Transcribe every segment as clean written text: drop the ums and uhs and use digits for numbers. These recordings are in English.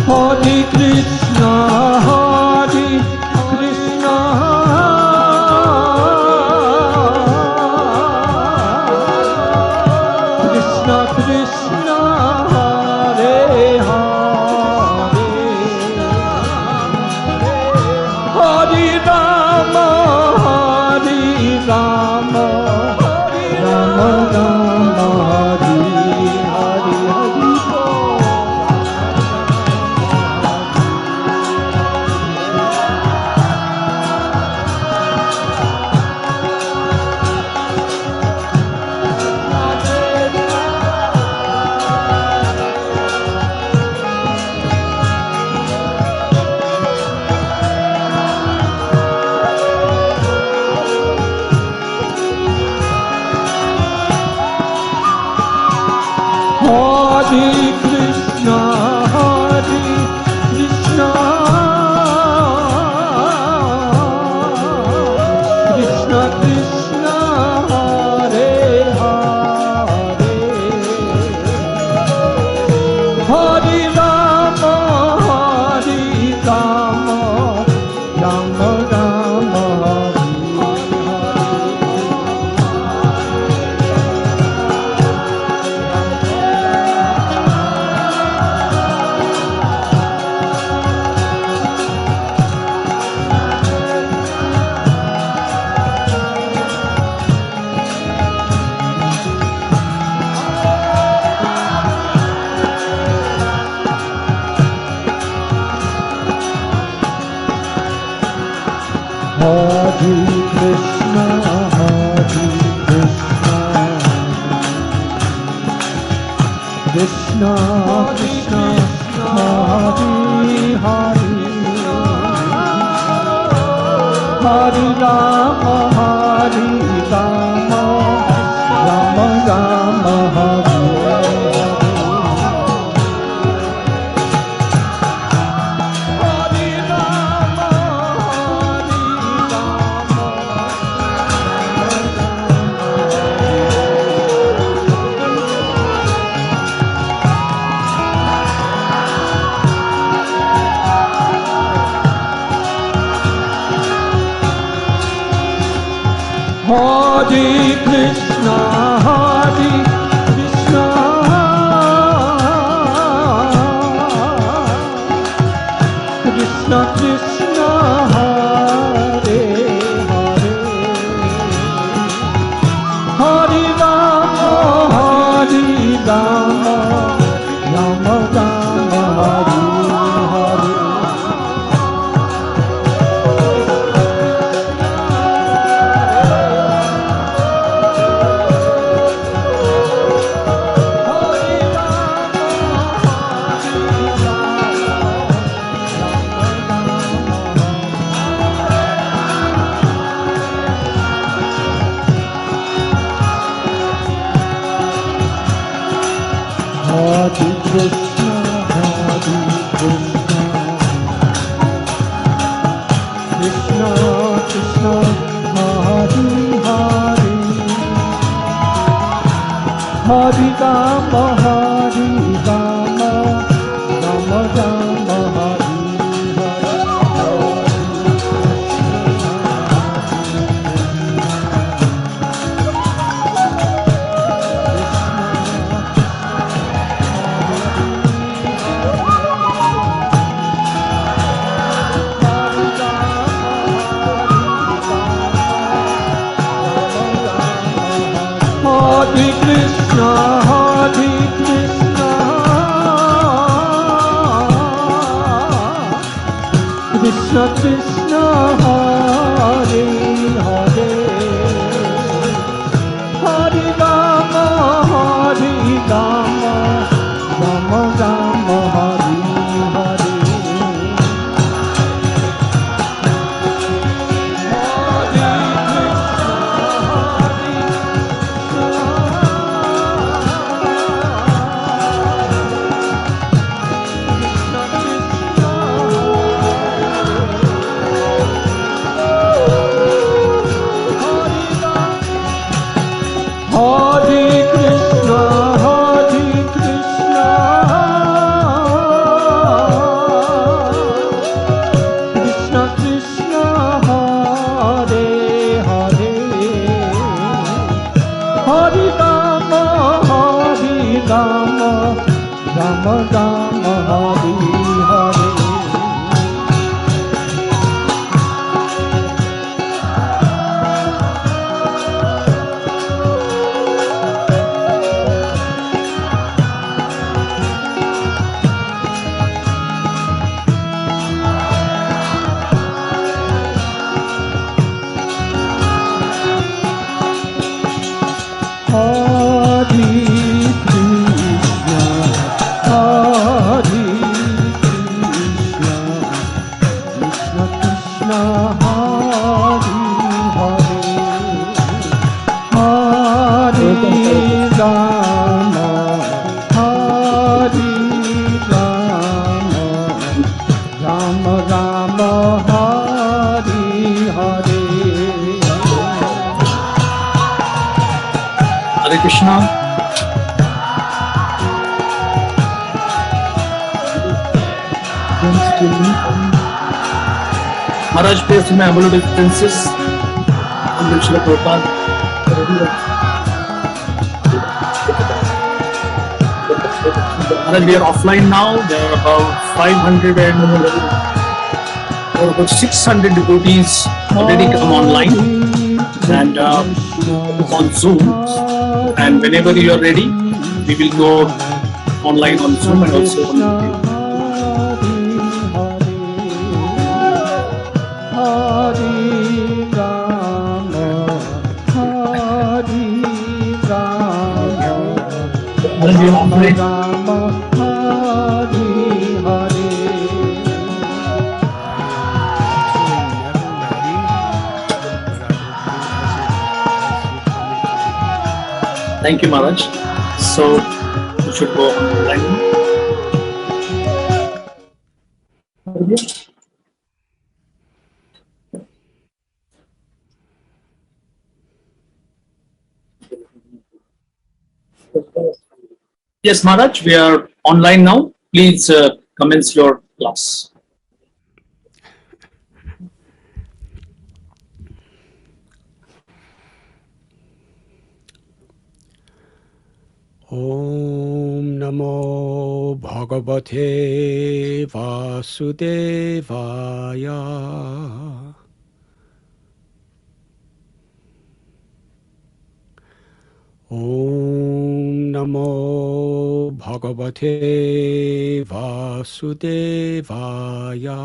Hare Krishna, Hare Krishna, Krishna Krishna, Hare Hare, Hare Rama, Hare Rama, Rama Rama, Hare Hare, Hare Krishna, Hare Krishna, Krishna Krishna, Hare Hare, Hare Rama, Hare Rama, Rama Rama, Hare Krishna, Hare Krishna, Krishna Krishna, Hare Hare, Hare Rama, Hare Rama, Rama Rama, Hare Hare Krishna, Hare Krishna, Krishna Krishna, Hare Hare, Hare Rama, Hare Rama, Rama Rama, Hare Hare. Hare Krishna, Hare Krishna, Krishna Krishna, Hare Hare, Hare Rama, Hare Rama, Rama Rama, Hare Hare Krishna, Hare Krishna, Krishna Krishna, Hare Hare, Hare Rama, Hare Rama, Rama Rama, Hare Hare. Hare Rama, Rama Rama, Hare Hare. Krishna. Maharaj pays to my humble obeisances. Humble Srila Prabhupada. Maharaj, we are offline now. There are about 500 and about 600 devotees already come online and on Zoom. And whenever you are ready, we will go online on Zoom and also on YouTube. Thank you, Maharaj. So, you should go online. Yes, Maharaj, we are online now. Please commence your class. Om Namo Bhagavate Vasudevaya. Om Namo Bhagavate Vasudevaya.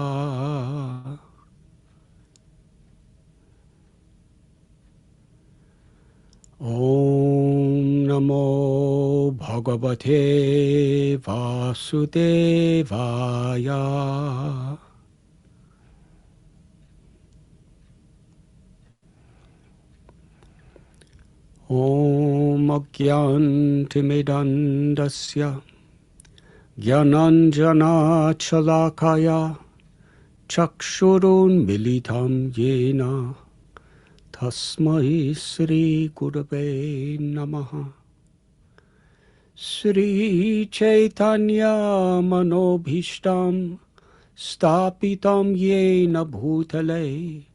Om Namo Bhagavate Vasudevaya. Om Agyantimidandasya Gyananjana Chalakaya Chakshurun Militam Yena Tasmai Sri Gurave Namaha. Sri Chaitanya Manobhishtam Stapitam Yena Bhutale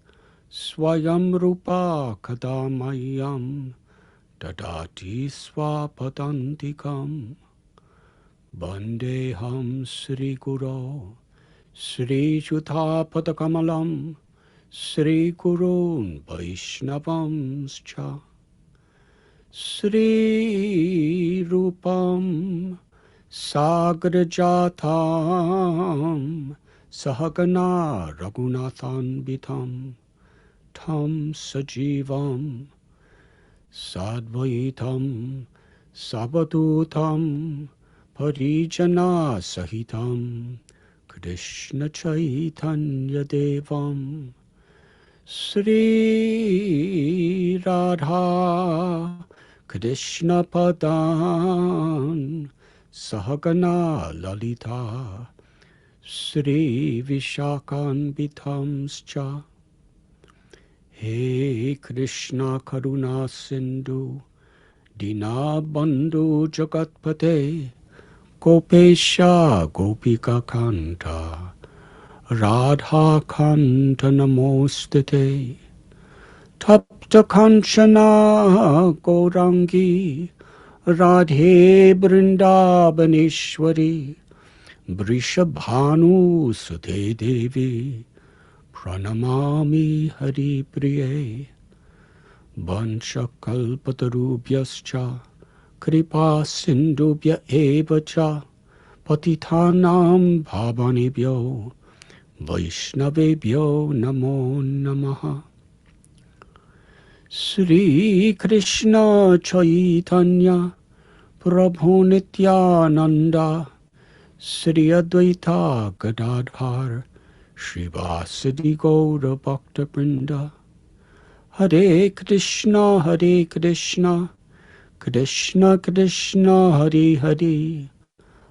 Swayam Rupa Kadamayam Dadati Swapadantikam Bandeham Sri Guru Sri Juthapadakamalam Sri Gurun Vaishnavamscha Sri Rupam Sagrajatam Sahagana Raghunathan Bitam Tam Sajivam Sadvaitam Sabadutam Parijana Sahitam Krishna Chaitanya Devam Sri Radha Krishna Padan Sahagana Lalita Sri Vishakan Bitamscha. He Krishna Karuna Sindhu Dina Bandhu Jagatpate Gopesha Gopika Kanta Radha Kanta Namostate Tapta Kanchana Gaurangi Radhe Vrindavaneshwari Vrishabhanu Sute Devi Pranamami Hari Priye Vanchakalpatarubhyascha Kripa Sindhubhya Evacha Patitanam Bhavanebhyo Vaishnavebhyo Namo Namaha. Sri Krishna Chaitanya Prabhu Nityananda Sri Advaita Gadadhar Srivasadi Gaura Bhakta Vrinda. Hare Krishna Krishna Krishna Hare Hare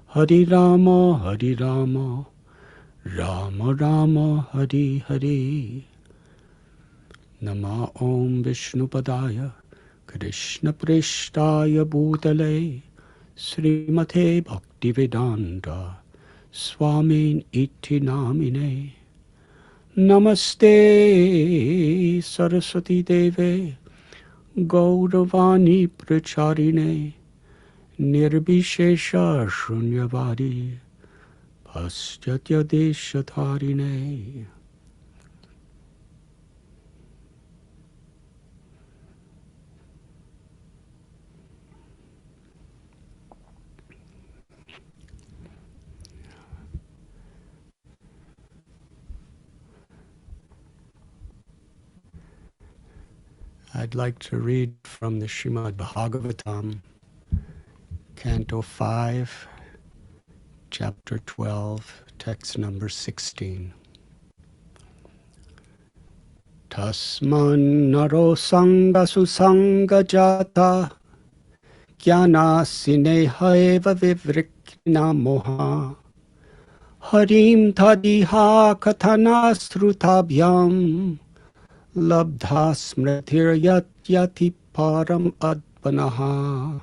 Hare Rama Rama Rama Hare Hare. Nama Om Vishnupadaya Krishna Prishtaya Bhutale Srimate Bhaktivedanta Swamin Iti Namine. Namaste Saraswati Deve Gauravani Pracharine Nirbhishesha Shunyavadi Paschatya Deshatharine. I'd like to read from the Srimad Bhagavatam, Canto 5, Chapter 12, text number 16. Tasman naro sanga susanga jata jnana sineha eva vivrikna moha harim tadiha katana srutabhyam labdha smritir yati param advanaha.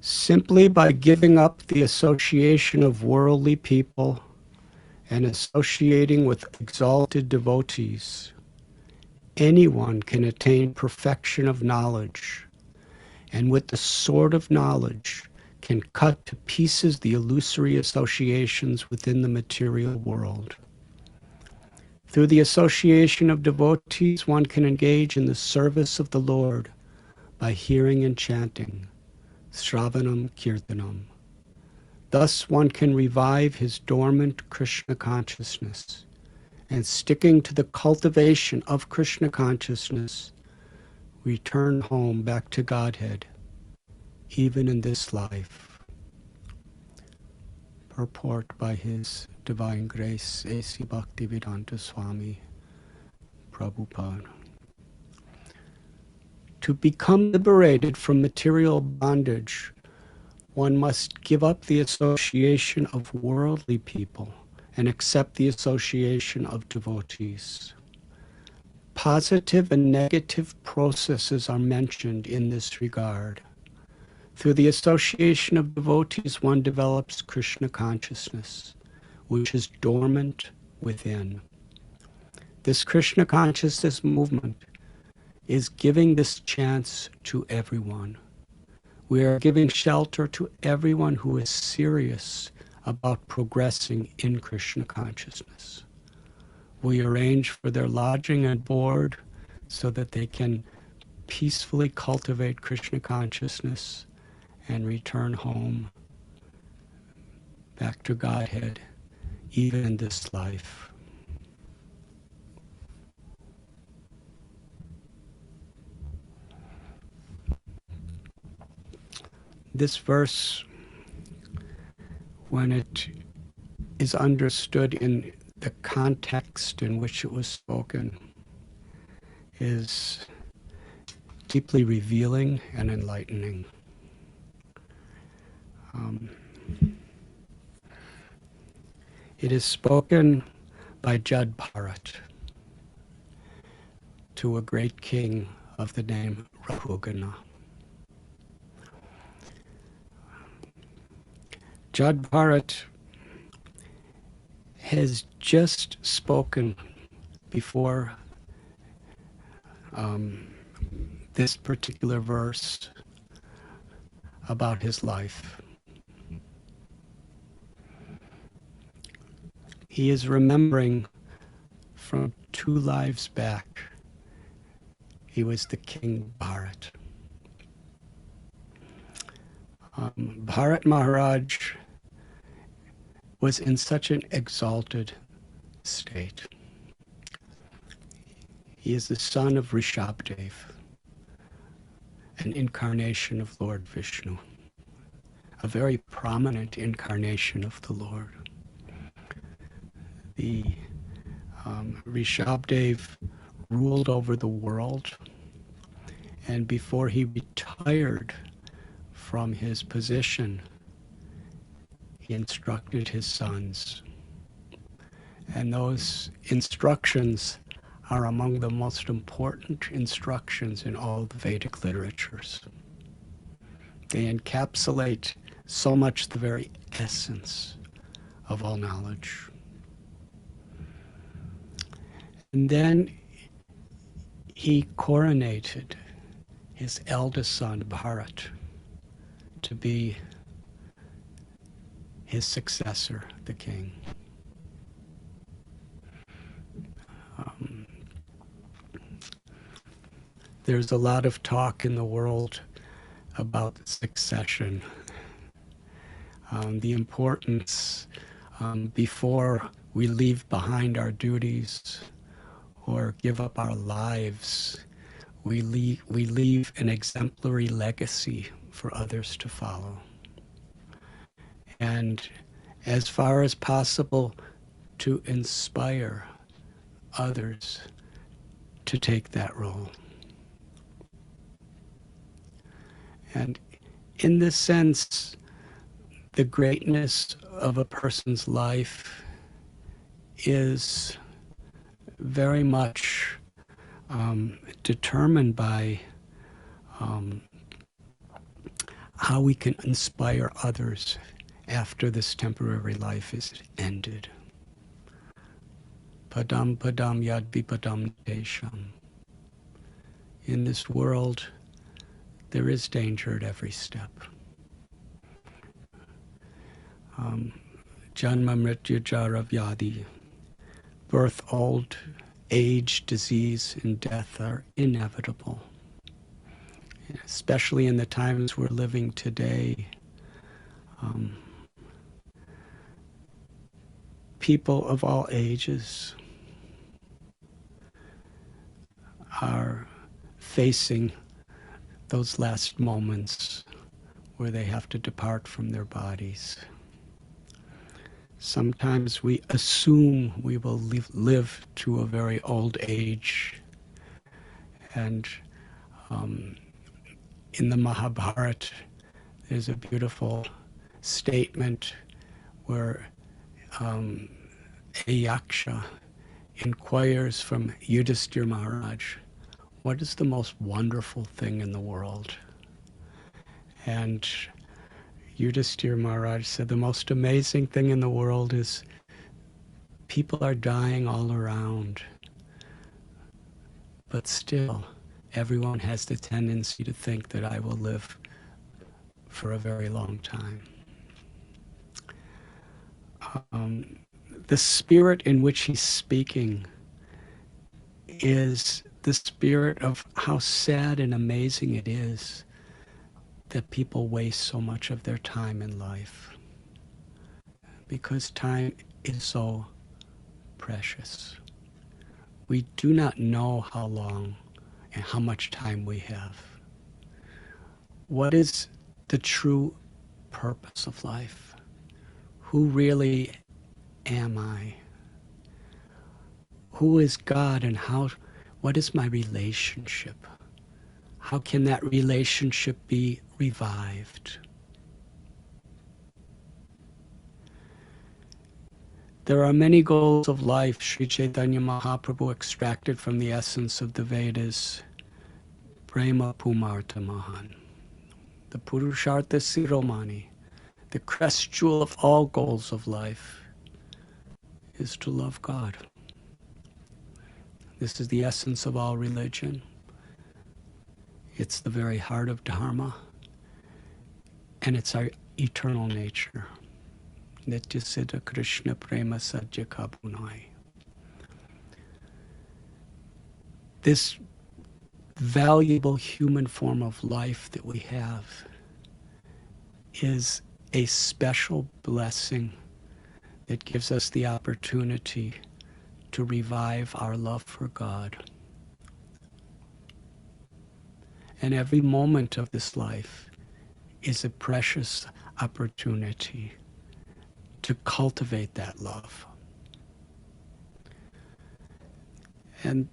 Simply by giving up the association of worldly people and associating with exalted devotees, anyone can attain perfection of knowledge, and with the sword of knowledge can cut to pieces the illusory associations within the material world. Through the association of devotees, one can engage in the service of the Lord by hearing and chanting, Sravanam Kirtanam. Thus one can revive his dormant Krishna consciousness, and sticking to the cultivation of Krishna consciousness, return home back to Godhead, even in this life. Purport by His Divine Grace, A.C. Bhaktivedanta Swami Prabhupada. To become liberated from material bondage, one must give up the association of worldly people and accept the association of devotees. Positive and negative processes are mentioned in this regard. Through the association of devotees, one develops Krishna consciousness, which is dormant within. This Krishna consciousness movement is giving this chance to everyone. We are giving shelter to everyone who is serious about progressing in Krishna consciousness. We arrange for their lodging and board so that they can peacefully cultivate Krishna consciousness and return home back to Godhead, even in this life. This verse, when it is understood in the context in which it was spoken, is deeply revealing and enlightening. It is spoken by Jad Bharat to a great king of the name Rahugana. Jad Bharat has just spoken before this particular verse about his life. He is remembering from 2 lives back, he was the King Bharat. Bharat Maharaj was in such an exalted state. He is the son of Rishabdev, an incarnation of Lord Vishnu, a very prominent incarnation of the Lord. The Rishabdev ruled over the world, and before he retired from his position, he instructed his sons. And those instructions are among the most important instructions in all the Vedic literatures. They encapsulate so much the very essence of all knowledge. And then he coronated his eldest son, Bharat, to be his successor, the king. There's a lot of talk in the world about succession, the importance before we leave behind our duties or give up our lives, we leave an exemplary legacy for others to follow. And as far as possible, to inspire others to take that role. And in this sense, the greatness of a person's life is very much determined by how we can inspire others after this temporary life is ended. Padam padam yad vipadam desham. In this world, there is danger at every step. Janma mrityu jara vyadi. Birth, old age, disease, and death are inevitable. Especially in the times we're living today, people of all ages are facing those last moments where they have to depart from their bodies. Sometimes we assume we will live to a very old age, and in the Mahabharata there's a beautiful statement where a yaksha inquires from Yudhisthira Maharaj, what is the most wonderful thing in the world? And Yudhisthira Maharaj said, the most amazing thing in the world is people are dying all around, but still everyone has the tendency to think that I will live for a very long time. The spirit in which he's speaking is the spirit of how sad and amazing it is that people waste so much of their time in life, because time is so precious. We do not know how long and how much time we have. What is the true purpose of life? Who really am I? Who is God, and what is my relationship? How can that relationship be revived? There are many goals of life Sri Chaitanya Mahaprabhu extracted from the essence of the Vedas. Prema Pumartha Mahan. The Purushartha Siromani. The crest jewel of all goals of life is to love God. This is the essence of all religion. It's the very heart of Dharma, and it's our eternal nature. Nitya Siddha Krishna Prema Sadhya Kabunai. This valuable human form of life that we have is a special blessing that gives us the opportunity to revive our love for God. And every moment of this life is a precious opportunity to cultivate that love. And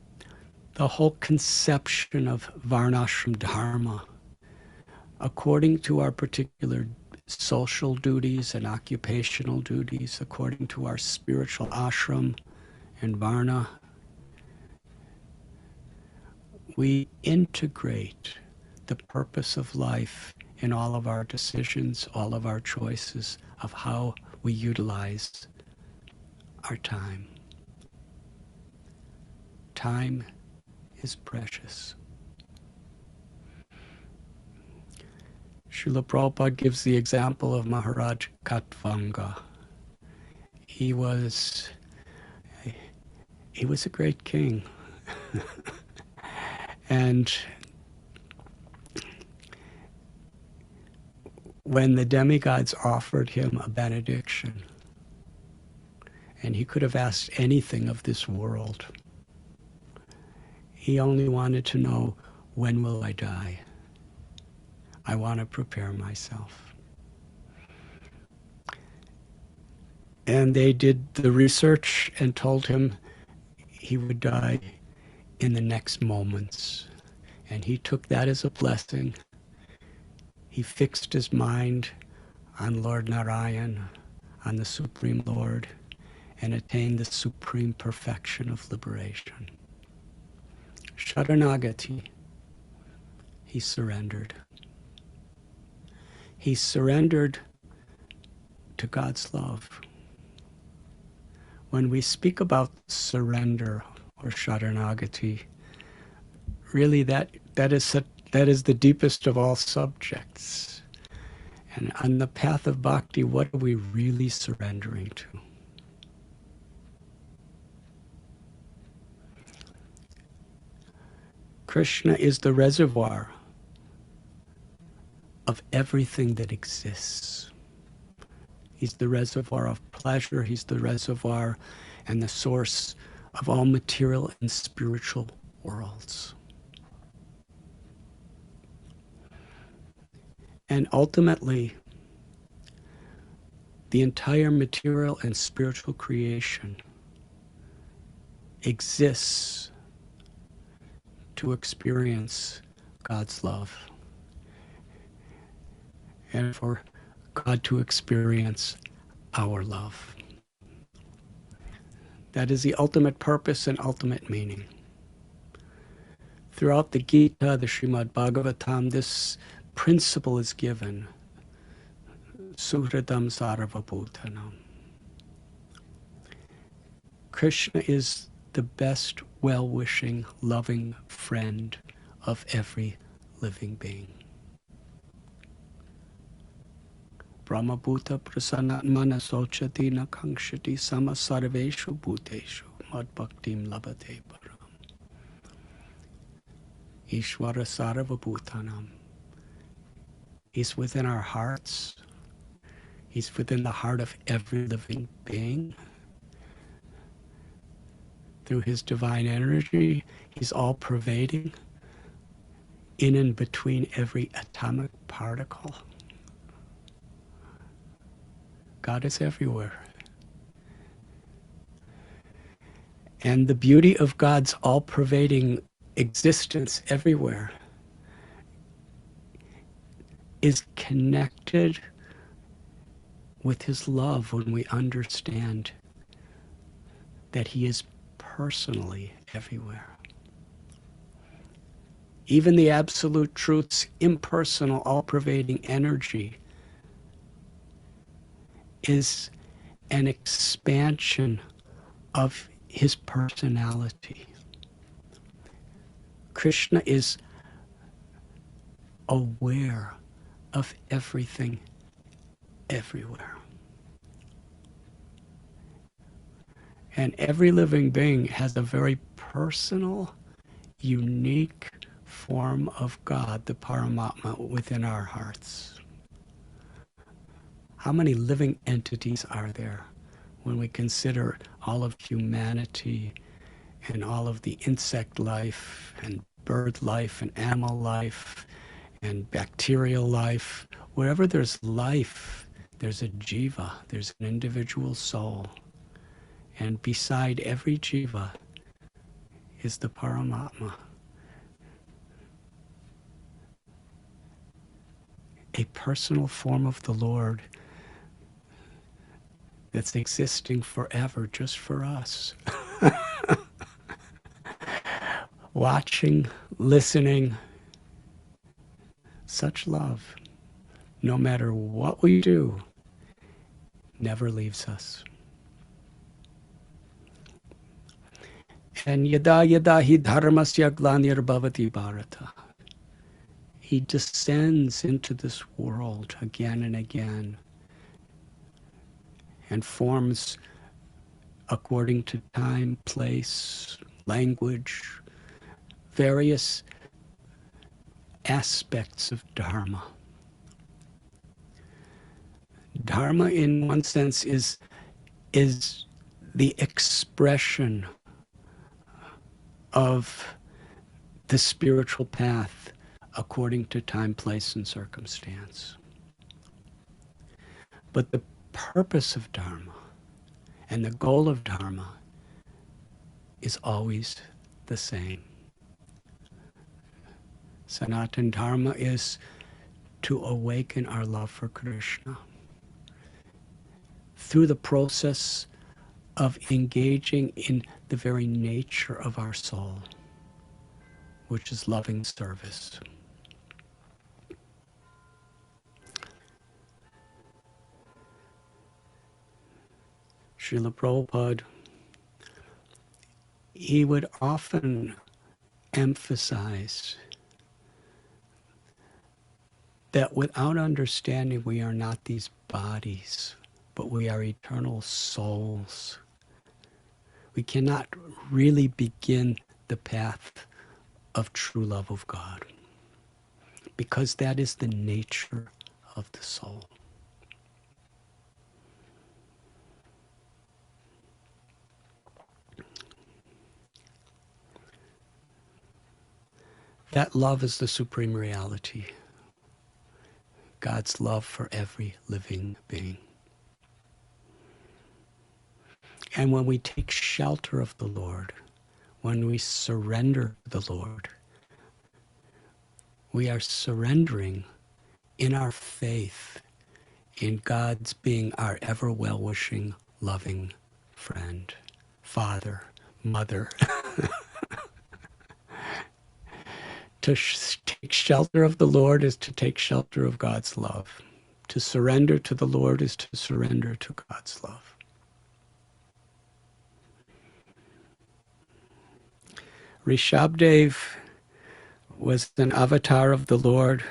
the whole conception of Varnashram Dharma, according to our particular social duties and occupational duties, according to our spiritual ashram and varna, we integrate the purpose of life in all of our decisions, all of our choices of how we utilize our time. Time is precious. Srila Prabhupada gives the example of Maharaj Katvanga. He was a great king. And when the demigods offered him a benediction, and he could have asked anything of this world, he only wanted to know, when will I die? I want to prepare myself. And they did the research and told him he would die in the next moments. And he took that as a blessing. He fixed his mind on Lord Narayan, on the Supreme Lord, and attained the supreme perfection of liberation. Sharanagati, he surrendered. He surrendered to God's love. When we speak about surrender or Sharanagati, really that is the deepest of all subjects. And on the path of bhakti, what are we really surrendering to? Krishna is the reservoir of everything that exists. He's the reservoir of pleasure. He's the reservoir and the source of all material and spiritual worlds. And ultimately, the entire material and spiritual creation exists to experience God's love and for God to experience our love. That is the ultimate purpose and ultimate meaning. Throughout the Gita, the Srimad Bhagavatam, this principle is given. Suhridam Sarvabhutanam. Krishna is the best, well-wishing, loving friend of every living being. Brahmabhuta prasannatmana sochati na kankshati sama sarveshu bhuteshu mad bhaktim labate param. Ishvara sarvabhutanam. He's within our hearts. He's within the heart of every living being. Through his divine energy, he's all-pervading, in and between every atomic particle. God is everywhere. And the beauty of God's all-pervading existence everywhere is connected with his love when we understand that he is personally everywhere. Even the absolute truth's impersonal, all-pervading energy is an expansion of his personality. Krishna is aware of everything, everywhere. And every living being has a very personal, unique form of God, the Paramatma, within our hearts. How many living entities are there when we consider all of humanity and all of the insect life and bird life and animal life and bacterial life? Wherever there's life, there's a jiva, there's an individual soul. And beside every jiva is the Paramatma, a personal form of the Lord that's existing forever just for us. Watching, listening, such love, no matter what we do, never leaves us. And yada yada hi dharmasya glanir bharata. He descends into this world again and again and forms according to time, place, language, various aspects of Dharma. Dharma, in one sense, is the expression of the spiritual path according to time, place, and circumstance. But the purpose of Dharma and the goal of Dharma is always the same. Sanatana Dharma is to awaken our love for Krishna through the process of engaging in the very nature of our soul, which is loving service. Srila Prabhupada, he would often emphasize that without understanding we are not these bodies, but we are eternal souls. We cannot really begin the path of true love of God, because that is the nature of the soul. That love is the supreme reality. God's love for every living being. And when we take shelter of the Lord, when we surrender to the Lord, we are surrendering in our faith in God's being our ever well-wishing, loving friend, father, mother. To take shelter of the Lord is to take shelter of God's love. To surrender to the Lord is to surrender to God's love. Rishabdev was an avatar of the Lord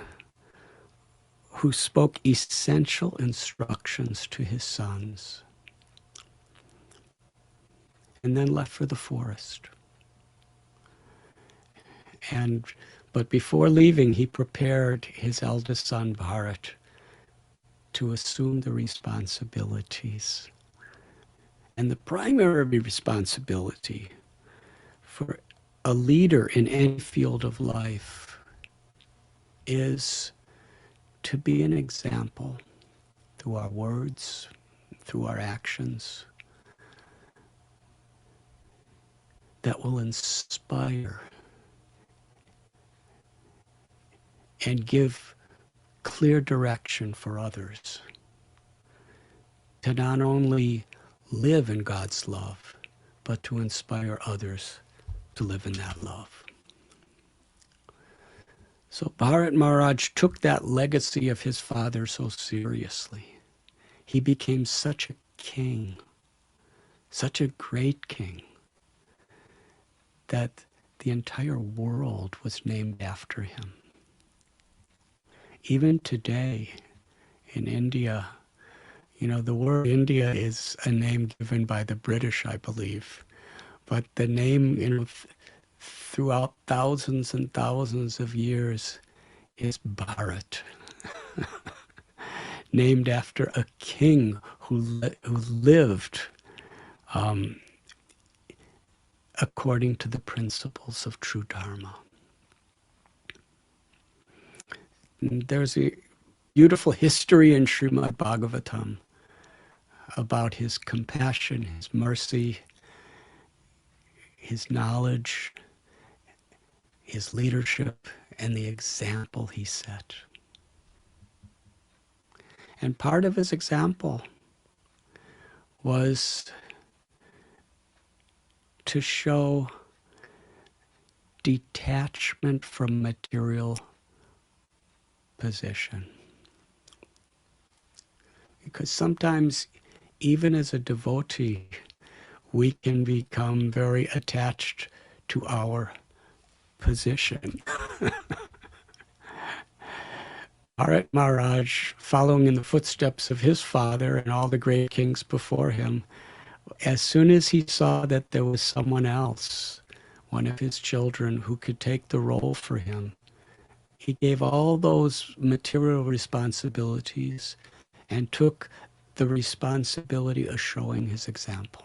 who spoke essential instructions to his sons and then left for the forest. But before leaving, he prepared his eldest son, Bharat, to assume the responsibilities. And the primary responsibility for a leader in any field of life is to be an example through our words, through our actions, that will inspire and give clear direction for others to not only live in God's love, but to inspire others to live in that love. So Bharat Maharaj took that legacy of his father so seriously. he became such a king, such a great king, that the entire world was named after him. Even today in India, you know, the word India is a name given by the British, I believe. But the name, you know, throughout thousands and thousands of years is Bharat, named after a king who lived according to the principles of true Dharma. And there's a beautiful history in Srimad Bhagavatam about his compassion, his mercy, his knowledge, his leadership, and the example he set. And part of his example was to show detachment from material position. Because sometimes, even as a devotee, we can become very attached to our position. Maharaj, following in the footsteps of his father and all the great kings before him, as soon as he saw that there was someone else, one of his children, who could take the role for him, he gave all those material responsibilities and took the responsibility of showing his example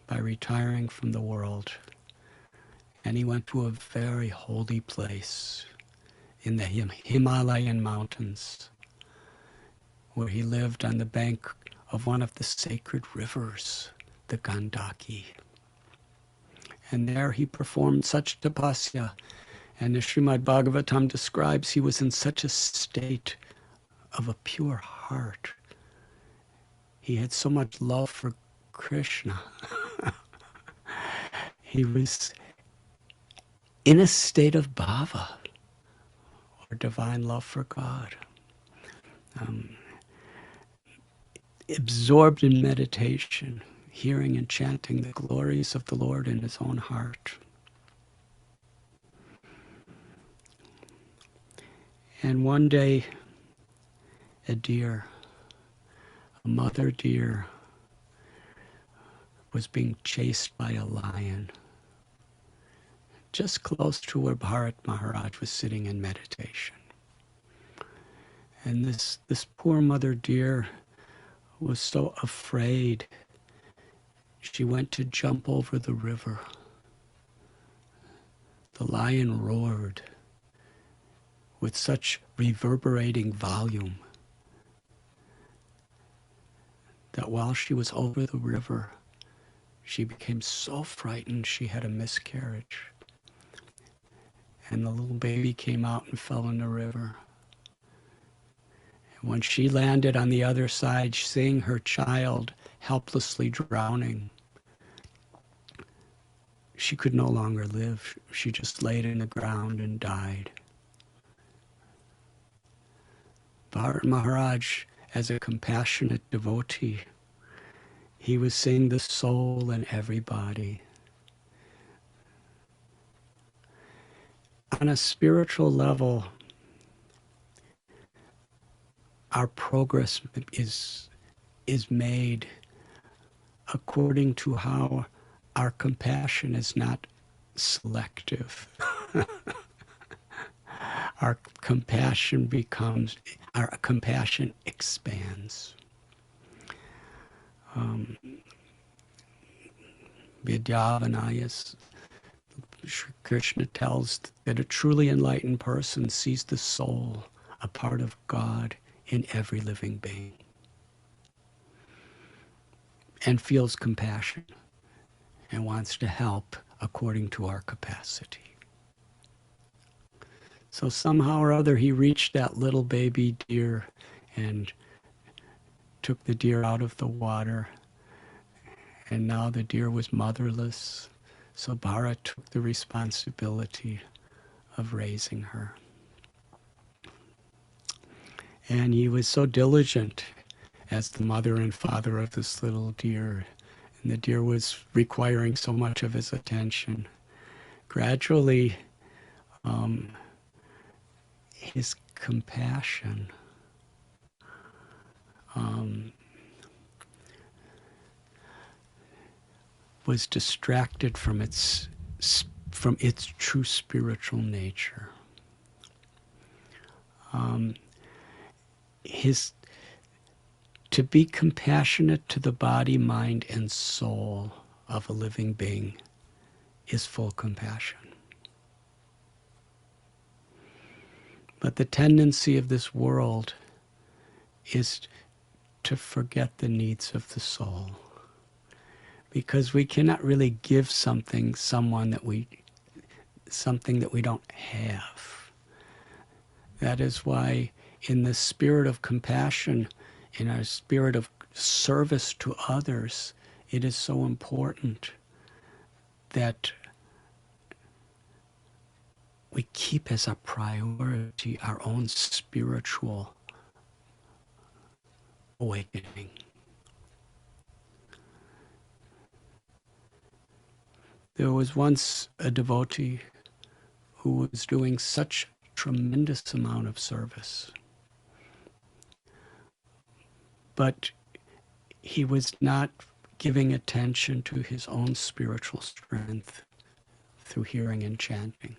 by retiring from the world. And he went to a very holy place in the Himalayan mountains, where he lived on the bank of one of the sacred rivers, the Gandaki. And there he performed such tapasya. And the Srimad Bhagavatam describes he was in such a state of a pure heart. He had so much love for Krishna. He was in a state of bhava, or divine love for God. Absorbed in meditation, hearing and chanting the glories of the Lord in his own heart. And one day, a deer, a mother deer, was being chased by a lion, just close to where Bharat Maharaj was sitting in meditation. And this poor mother deer was so afraid, she went to jump over the river. The lion roared with such reverberating volume that while she was over the river, she became so frightened she had a miscarriage. And the little baby came out and fell in the river. And when she landed on the other side, seeing her child helplessly drowning, she could no longer live. She just laid in the ground and died. Bharat Maharaj, as a compassionate devotee, he was seeing the soul in everybody. On a spiritual level, our progress is made according to how our compassion is not selective. Our compassion expands. Vidyavanayas, Shri Krishna tells that a truly enlightened person sees the soul, a part of God, in every living being, and feels compassion and wants to help according to our capacity. So somehow or other he reached that little baby deer and took the deer out of the water, and now the deer was motherless. So Bharat took the responsibility of raising her. And he was so diligent as the mother and father of this little deer. And the deer was requiring so much of his attention. Gradually, his compassion was distracted from its true spiritual nature. To be compassionate to the body, mind, and soul of a living being is full compassion. But the tendency of this world is to forget the needs of the soul, because we cannot really give someone that we don't have. That is why in the spirit of compassion, in our spirit of service to others, it is so important that we keep as a priority our own spiritual awakening. There was once a devotee who was doing such a tremendous amount of service, but he was not giving attention to his own spiritual strength through hearing and chanting.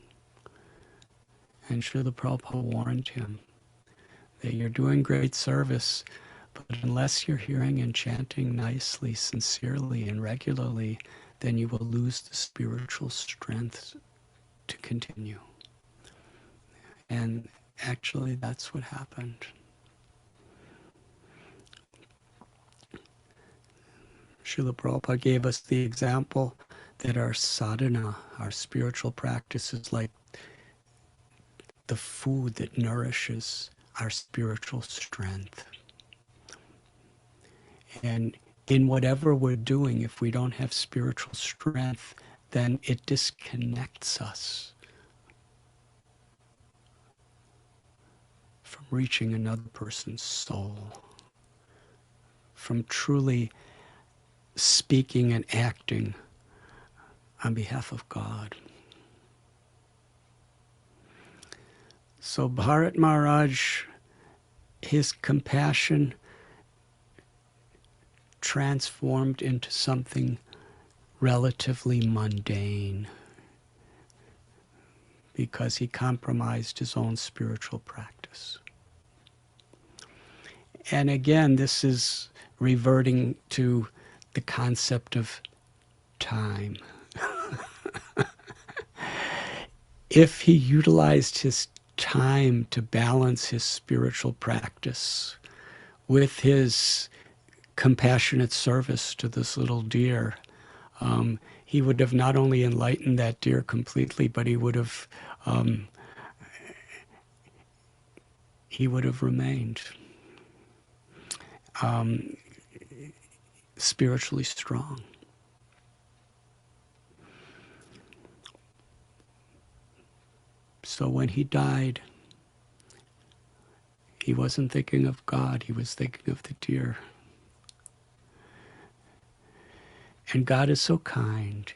And Srila Prabhupada warned him that you're doing great service, but unless you're hearing and chanting nicely, sincerely, and regularly, then you will lose the spiritual strength to continue. And actually, that's what happened. Srila Prabhupada gave us the example that our sadhana, our spiritual practice, is like the food that nourishes our spiritual strength. And in whatever we're doing, if we don't have spiritual strength, then it disconnects us from reaching another person's soul, from truly speaking and acting on behalf of God. So Bharat Maharaj, his compassion transformed into something relatively mundane because he compromised his own spiritual practice. And again, this is reverting to the concept of time. If he utilized his time to balance his spiritual practice with his compassionate service to this little deer, he would have not only enlightened that deer completely, but he would have remained spiritually strong. So when he died, he wasn't thinking of God, he was thinking of the deer. And God is so kind.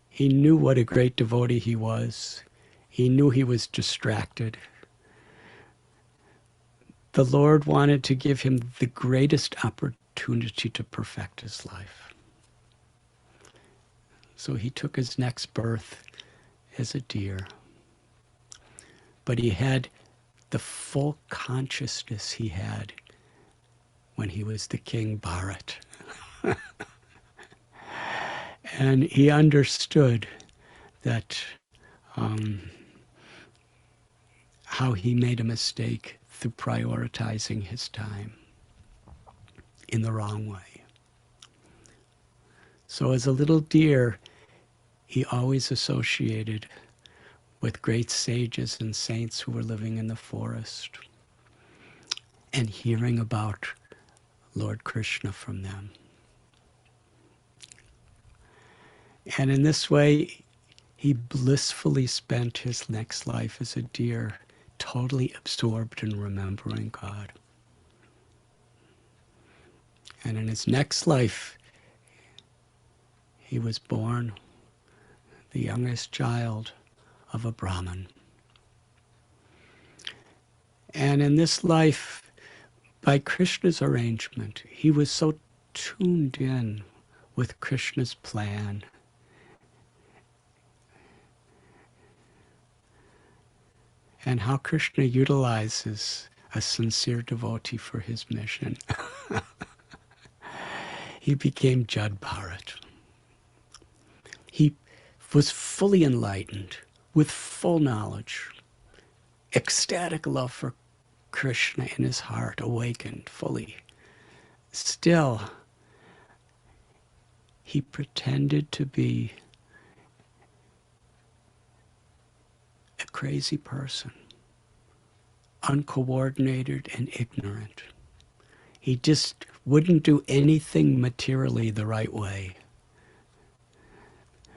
He knew what a great devotee he was. He knew he was distracted. The Lord wanted to give him the greatest opportunity to perfect his life. So he took his next birth as a deer. But he had the full consciousness he had when he was the king Bharat. And he understood that how he made a mistake through prioritizing his time in the wrong way. So as a little deer, he always associated with great sages and saints who were living in the forest and hearing about Lord Krishna from them. And in this way, he blissfully spent his next life as a deer, totally absorbed in remembering God. And in his next life, he was born the youngest child of a Brahmin. And in this life, by Krishna's arrangement, he was so tuned in with Krishna's plan. And how Krishna utilizes a sincere devotee for his mission. He became Jad Bharat. He was fully enlightened, with full knowledge, ecstatic love for Krishna in his heart, awakened fully. Still, he pretended to be a crazy person, uncoordinated and ignorant. He just wouldn't do anything materially the right way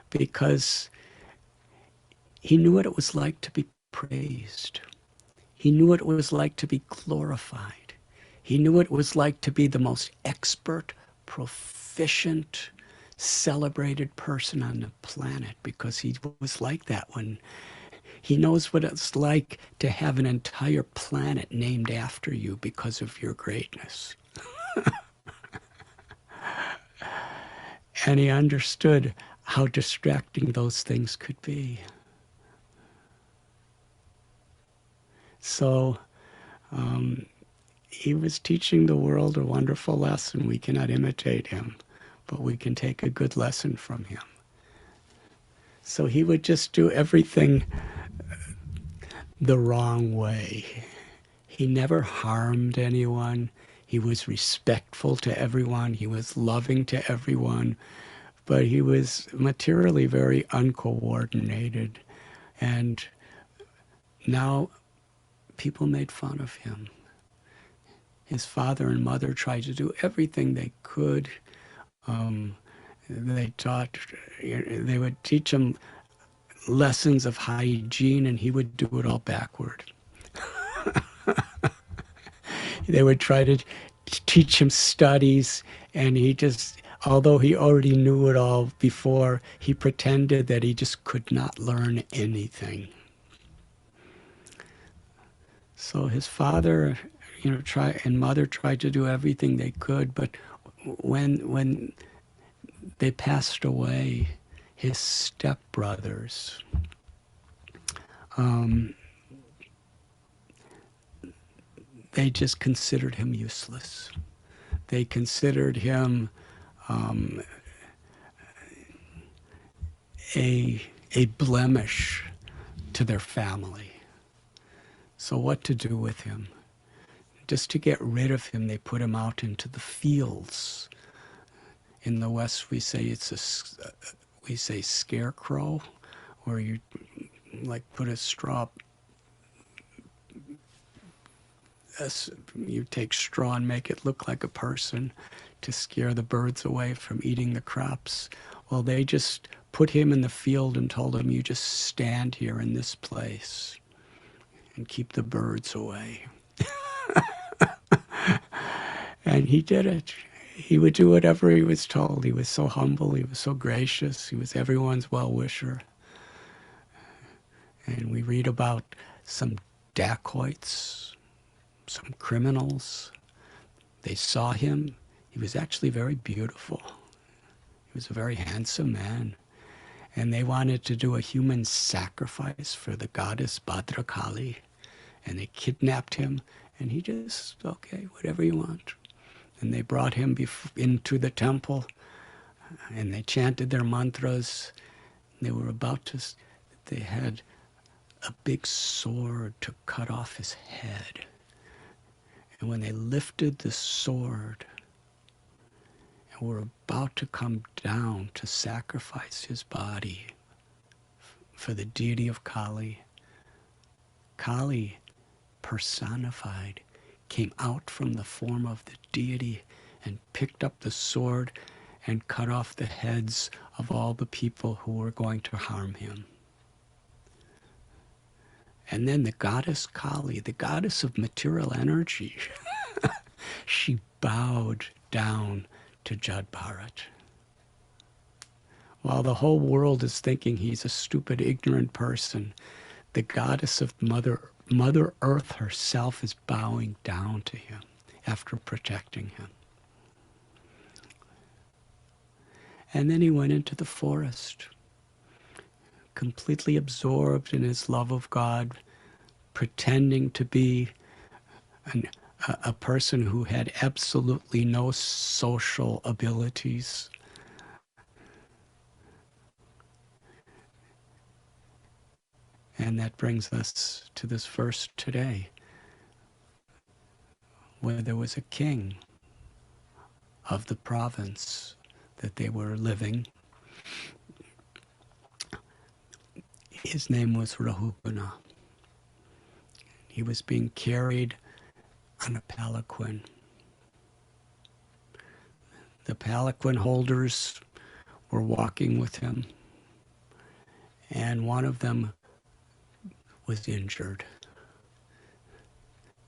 because he knew what it was like to be praised. He knew what it was like to be glorified. He knew what it was like to be the most expert, proficient, celebrated person on the planet, because he was like that when he knows what it's like to have an entire planet named after you because of your greatness. And he understood how distracting those things could be. So he was teaching the world a wonderful lesson. We cannot imitate him, but we can take a good lesson from him. So he would just do everything the wrong way. He never harmed anyone. He was respectful to everyone. He was loving to everyone. But he was materially very uncoordinated. And now people made fun of him. His father and mother tried to do everything they could. They would teach him lessons of hygiene, and he would do it all backward. They would try to teach him studies, and he just, although he already knew it all before, he pretended that he just could not learn anything. So his father, and mother tried to do everything they could, but when they passed away, his stepbrothers, they just considered him useless. They considered him a blemish to their family. So what to do with him? Just to get rid of him, they put him out into the fields. In the West, we say scarecrow, where you like put a straw. You take straw and make it look like a person to scare the birds away from eating the crops. Well, they just put him in the field and told him, you just stand here in this place and keep the birds away. And he did it. He would do whatever he was told. He was so humble. He was so gracious. He was everyone's well-wisher. And we read about some dacoits, some criminals. They saw him. He was actually very beautiful. He was a very handsome man. And they wanted to do a human sacrifice for the goddess Bhadrakali. And they kidnapped him. And he just, okay, whatever you want. And they brought him into the temple. And they chanted their mantras. They were about to, they had a big sword to cut off his head. And when they lifted the sword and were about to come down to sacrifice his body for the deity of Kali, Kali personified came out from the form of the deity and picked up the sword and cut off the heads of all the people who were going to harm him. And then the goddess Kali, the goddess of material energy, she bowed down to Jad Bharat. While the whole world is thinking he's a stupid, ignorant person, the goddess of Mother Earth herself is bowing down to him after protecting him. And then he went into the forest, completely absorbed in his love of God, pretending to be a person who had absolutely no social abilities. And that brings us to this verse today, where there was a king of the province that they were living. His name was Rahuguna. He was being carried on a palanquin. The palanquin holders were walking with him, and one of them was injured.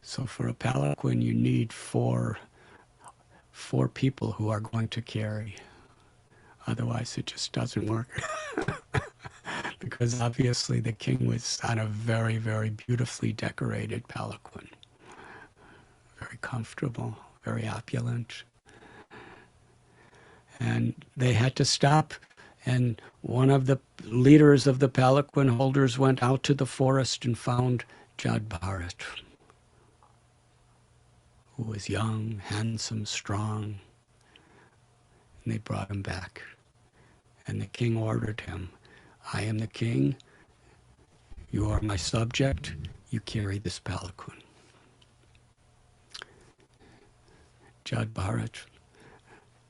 So for a palanquin, you need four people who are going to carry. Otherwise, it just doesn't work. Because obviously the king was on a very, very beautifully decorated palanquin. Very comfortable, very opulent. And they had to stop, and one of the leaders of the palanquin holders went out to the forest and found Jad Bharat, who was young, handsome, strong. And they brought him back. And the king ordered him, I am the king, you are my subject, you carry this palanquin. Jad Bharat,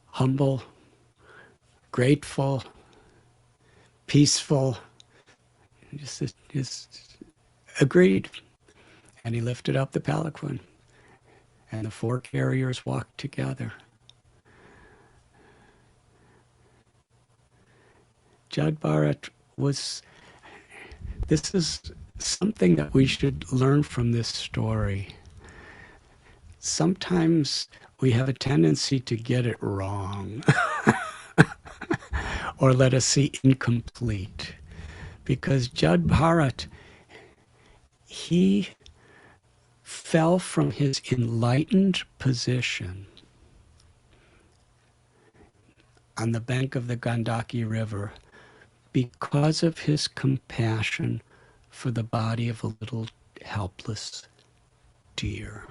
humble, grateful, peaceful, just agreed. And he lifted up the palanquin, and the four carriers walked together. Jad Bharat this is something that we should learn from this story. Sometimes we have a tendency to get it wrong or let us see incomplete. Because Jad Bharat, he fell from his enlightened position on the bank of the Gandaki River because of his compassion for the body of a little helpless deer.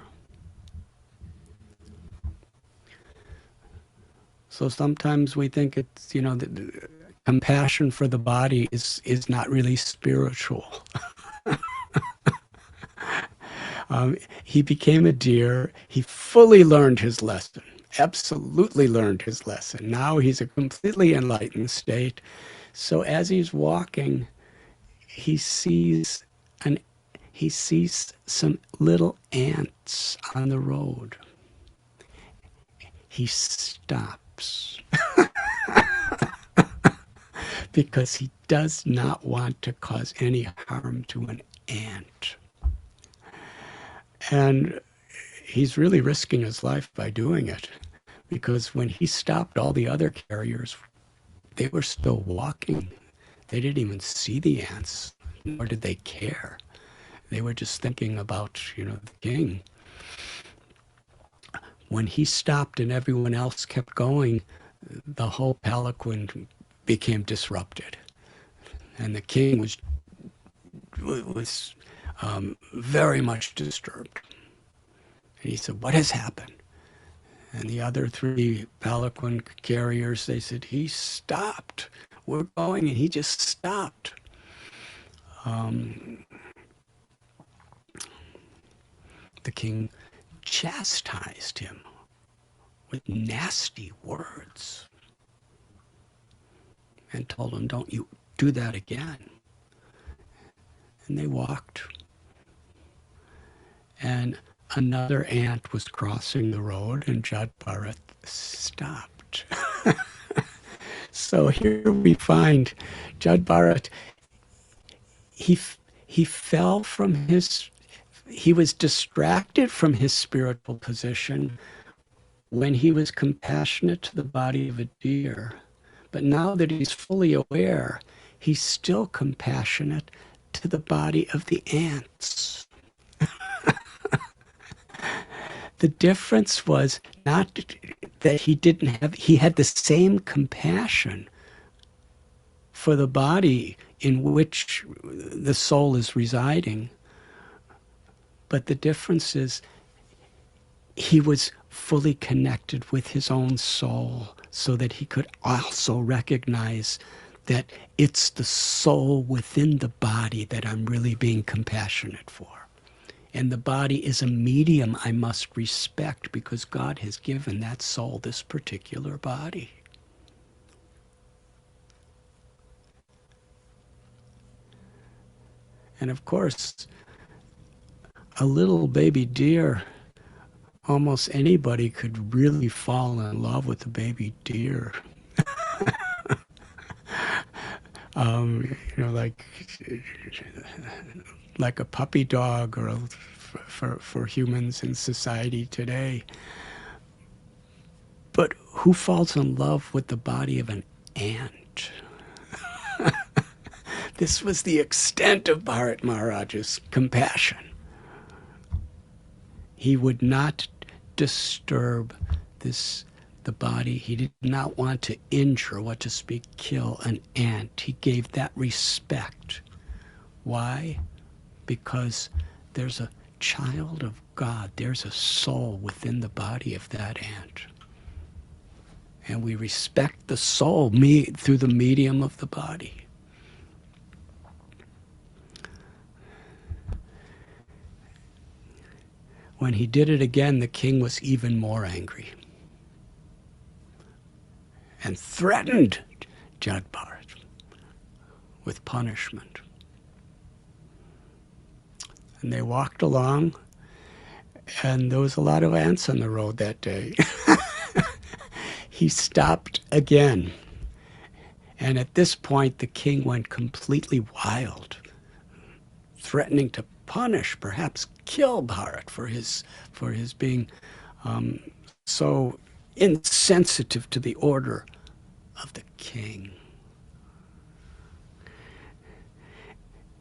So sometimes we think it's, the compassion for the body is not really spiritual. He became a deer. He fully learned his lesson, absolutely learned his lesson. Now he's a completely enlightened state. So as he's walking, he sees some little ants on the road. He stops because he does not want to cause any harm to an ant. And he's really risking his life by doing it, because when he stopped, all the other carriers, they were still walking. They didn't even see the ants, nor did they care. They were just thinking about, the king. When he stopped and everyone else kept going, the whole palanquin became disrupted. And the king was very much disturbed. And he said, what has happened? And the other three palanquin carriers, they said, he stopped. We're going, and he just stopped. The king chastised him with nasty words and told him, don't you do that again. And they walked. And another ant was crossing the road, and Jad Bharat stopped. So here we find Jad Bharat, he he fell from he was distracted from his spiritual position when he was compassionate to the body of a deer. But now that he's fully aware, he's still compassionate to the body of the ants. The difference was not that he had the same compassion for the body in which the soul is residing, but the difference is he was fully connected with his own soul so that he could also recognize that it's the soul within the body that I'm really being compassionate for. And the body is a medium I must respect because God has given that soul this particular body. And of course, a little baby deer, almost anybody could really fall in love with a baby deer. Like a puppy dog or for humans in society today. But who falls in love with the body of an ant? This was the extent of Bharat Maharaj's compassion. He would not disturb the body. He did not want to injure, what to speak, kill an ant. He gave that respect. Why? Because there's a child of God. There's a soul within the body of that ant. And we respect the soul through the medium of the body. When he did it again, the king was even more angry and threatened Jad Bharat with punishment. And they walked along, and there was a lot of ants on the road that day. He stopped again. And at this point, the king went completely wild, threatening to punish, perhaps kill Bharat for his being so insensitive to the order of the king.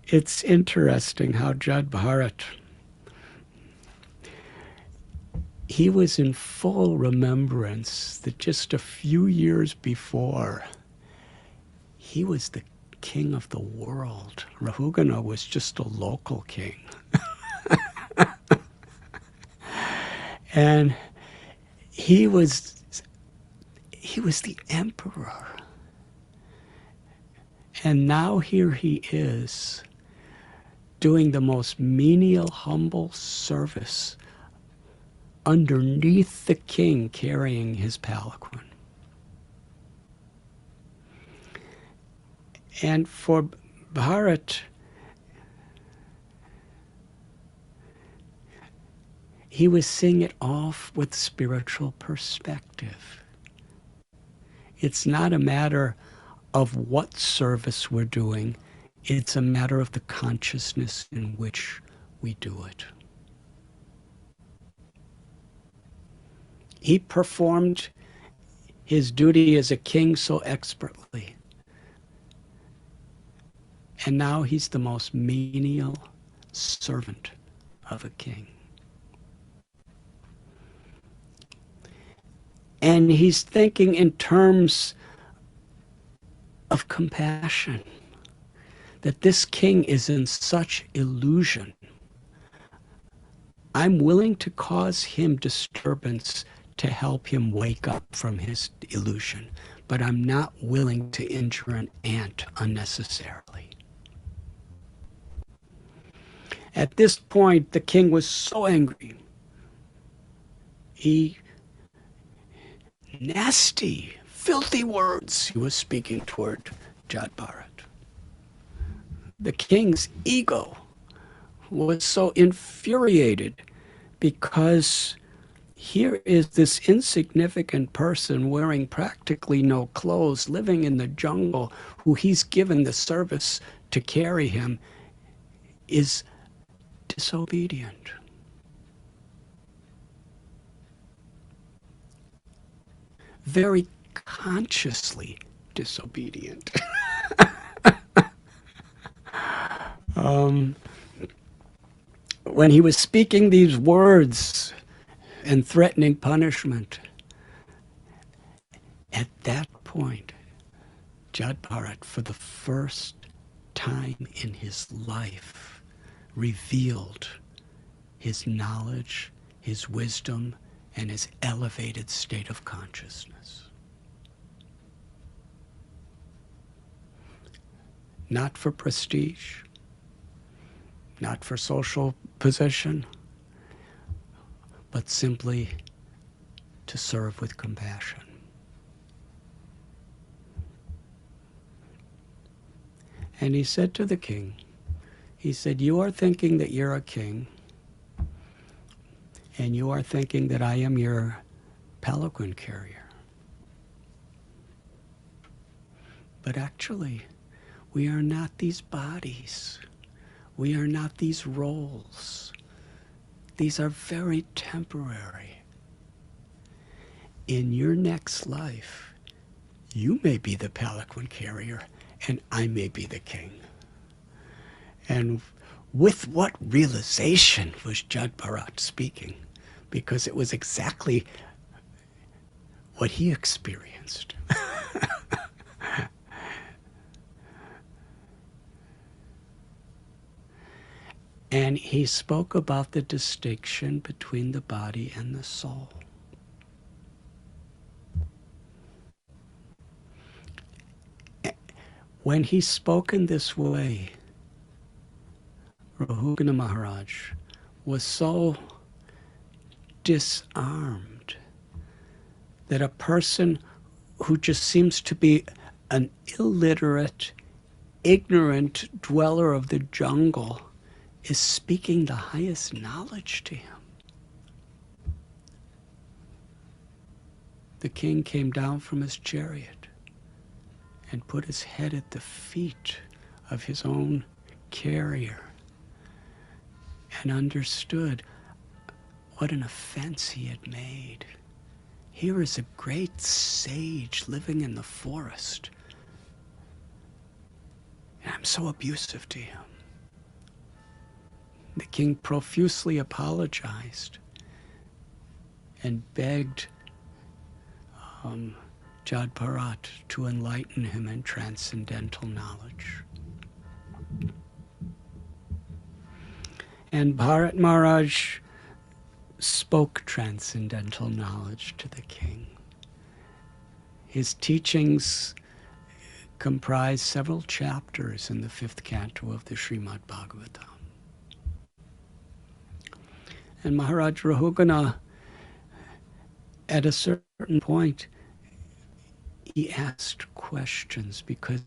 It's interesting how Jad Bharat, he was in full remembrance that just a few years before, he was the king of the world. Rahugana was just a local king. And he was the emperor. And now here he is doing the most menial, humble service underneath the king carrying his palanquin. And for Bharat, he was seeing it all with spiritual perspective. It's not a matter of what service we're doing. It's a matter of the consciousness in which we do it. He performed his duty as a king so expertly. And now he's the most menial servant of a king. And he's thinking in terms of compassion, that this king is in such illusion. I'm willing to cause him disturbance to help him wake up from his illusion, but I'm not willing to injure an ant unnecessarily. At this point, the king was so angry. Nasty, filthy words he was speaking toward Jad Bharat. The king's ego was so infuriated because here is this insignificant person wearing practically no clothes, living in the jungle, who he's given the service to carry him. is disobedient. Very consciously disobedient. When he was speaking these words and threatening punishment, at that point, Jad Bharat, for the first time in his life, revealed his knowledge, his wisdom, and his elevated state of consciousness. Not for prestige, not for social position, but simply to serve with compassion. And he said to the king, he said, "You are thinking that you're a king, and you are thinking that I am your palanquin carrier. But actually, we are not these bodies. We are not these roles. These are very temporary. In your next life, you may be the palanquin carrier, and I may be the king." And with what realization was Jad Bharat speaking? Because it was exactly what he experienced. And he spoke about the distinction between the body and the soul. When he spoke in this way, Rahugana Maharaj was so disarmed that a person who just seems to be an illiterate, ignorant dweller of the jungle is speaking the highest knowledge to him. The king came down from his chariot and put his head at the feet of his own carrier and understood what an offense he had made. Here is a great sage living in the forest, and I'm so abusive to him. The king profusely apologized and begged Jad Bharat to enlighten him in transcendental knowledge. And Bharat Maharaj spoke transcendental knowledge to the king. His teachings comprise several chapters in the 5th canto of the Srimad Bhagavatam. And Maharaj Rahugana, at a certain point, he asked questions because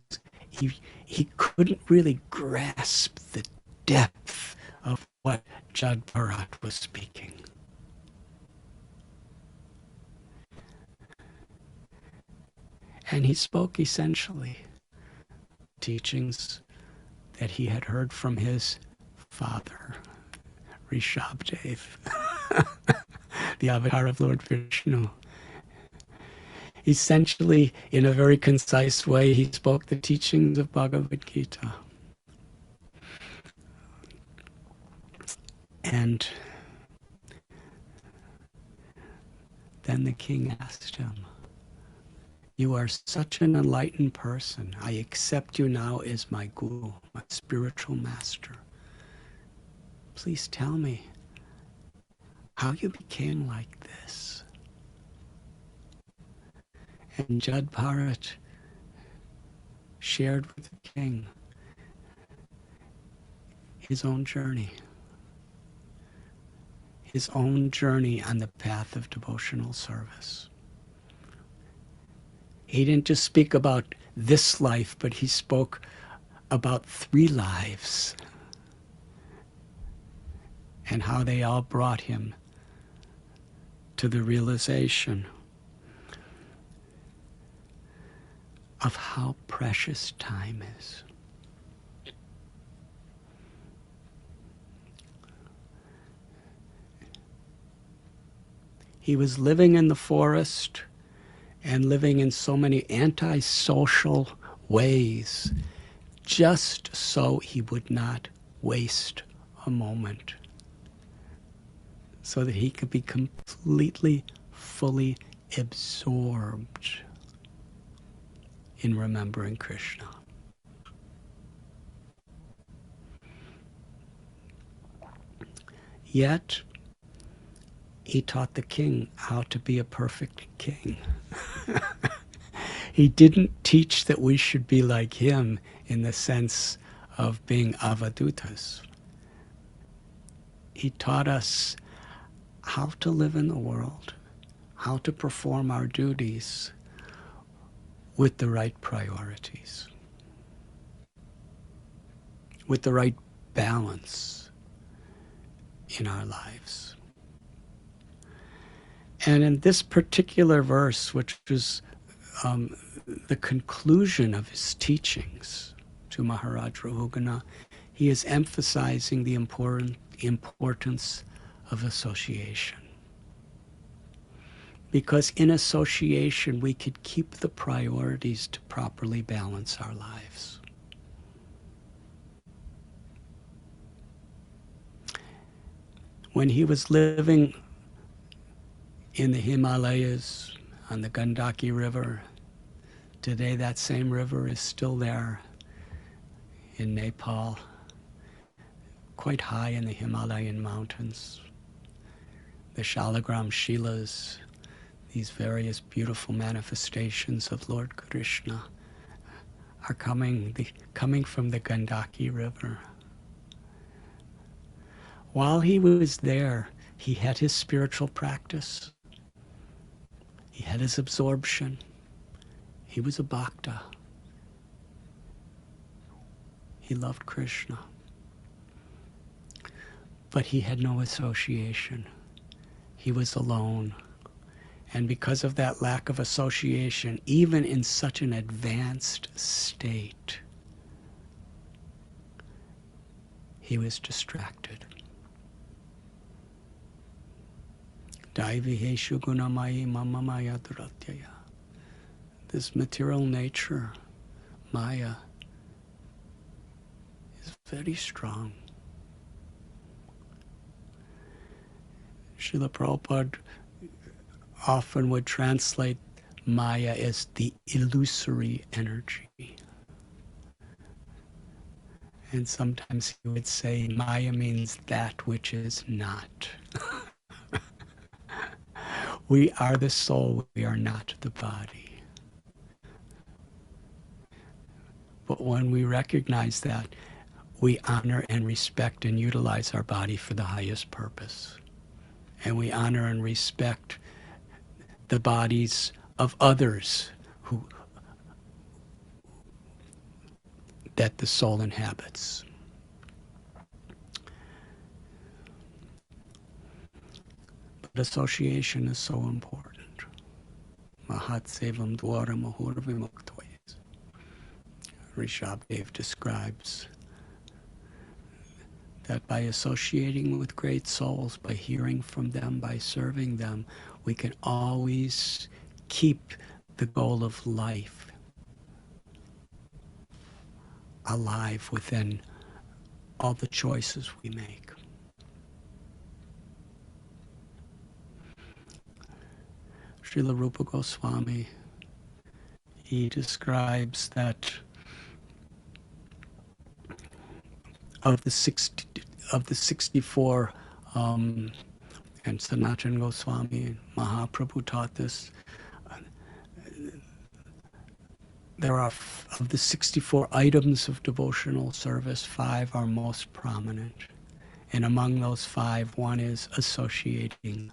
he couldn't really grasp the depth of what Jad Bharat was speaking. And he spoke essentially teachings that he had heard from his father, Rishabdev, the avatar of Lord Vishnu. Essentially, in a very concise way, he spoke the teachings of Bhagavad Gita. And then the king asked him, "You are such an enlightened person. I accept you now as my guru, my spiritual master. Please tell me how you became like this." And Jad Bharat shared with the king his own journey on the path of devotional service. He didn't just speak about this life, but he spoke about 3 lives and how they all brought him to the realization of how precious time is. He was living in the forest and living in so many antisocial ways just so he would not waste a moment, so that he could be completely, fully absorbed in remembering Krishna. Yet, he taught the king how to be a perfect king. He didn't teach that we should be like him in the sense of being avadutas. He taught us how to live in the world, how to perform our duties with the right priorities, with the right balance in our lives. And in this particular verse, which is the conclusion of his teachings to Maharaj Radhanath, he is emphasizing the importance of association. Because in association, we could keep the priorities to properly balance our lives. When he was living in the Himalayas on the Gandaki River, today that same river is still there in Nepal, quite high in the Himalayan mountains. The Shalagram Shilas, these various beautiful manifestations of Lord Krishna, are coming from the Gandaki River. While he was there, he had his spiritual practice. He had his absorption. He was a bhakta. He loved Krishna. But he had no association. He was alone. And because of that lack of association, even in such an advanced state, he was distracted. Daiviheshu gunamayi mamamaya dhratyaya. This material nature, Maya, is very strong. Srila Prabhupada often would translate Maya as the illusory energy. And sometimes he would say Maya means that which is not. We are the soul, we are not the body. But when we recognize that, we honor and respect and utilize our body for the highest purpose. And we honor and respect the bodies of others that the soul inhabits. But association is so important. Mahat sevam dwara mahur vimuktoyes. Rishabdev describes that by associating with great souls, by hearing from them, by serving them, we can always keep the goal of life alive within all the choices we make. Srila Rupa Goswami, he describes that of the 64, and Sanatana Goswami, Mahaprabhu taught this, there are, of the 64 items of devotional service, 5 are most prominent. And among those 5, one is associating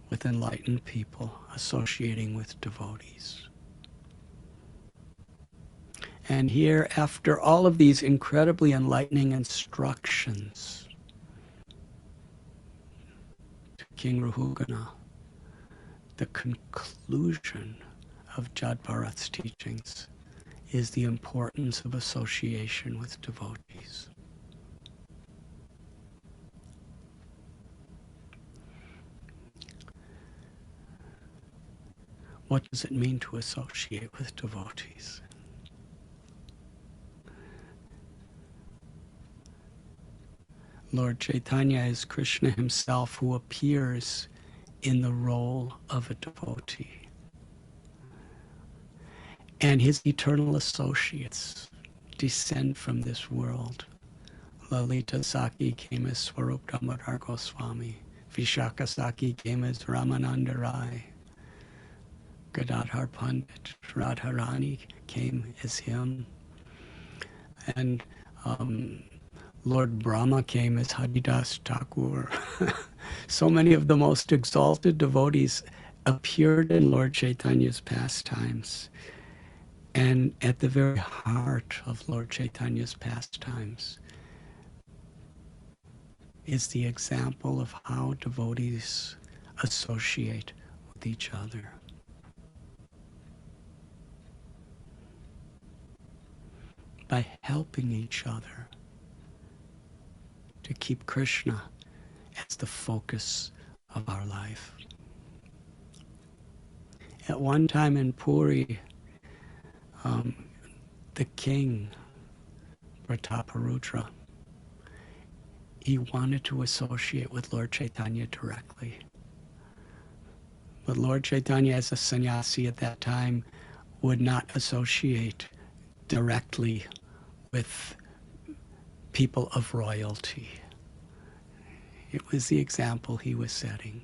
with enlightened people, associating with devotees. And here, after all of these incredibly enlightening instructions to King Rahugana, the conclusion of Jad Bharat's teachings is the importance of association with devotees. What does it mean to associate with devotees? Lord Chaitanya is Krishna himself who appears in the role of a devotee. And his eternal associates descend from this world. Lalita Saki came as Swarup Damodar Goswami. Vishaka Saki came as Ramananda Rai. Gadadhar Pandit Radharani came as him. And Lord Brahma came as Haridas Thakur. So many of the most exalted devotees appeared in Lord Chaitanya's pastimes. And at the very heart of Lord Chaitanya's pastimes is the example of how devotees associate with each other. By helping each other to keep Krishna as the focus of our life. At one time in Puri, the king, Prataparudra, he wanted to associate with Lord Chaitanya directly. But Lord Chaitanya, as a sannyasi at that time, would not associate directly with people of royalty. It was the example he was setting.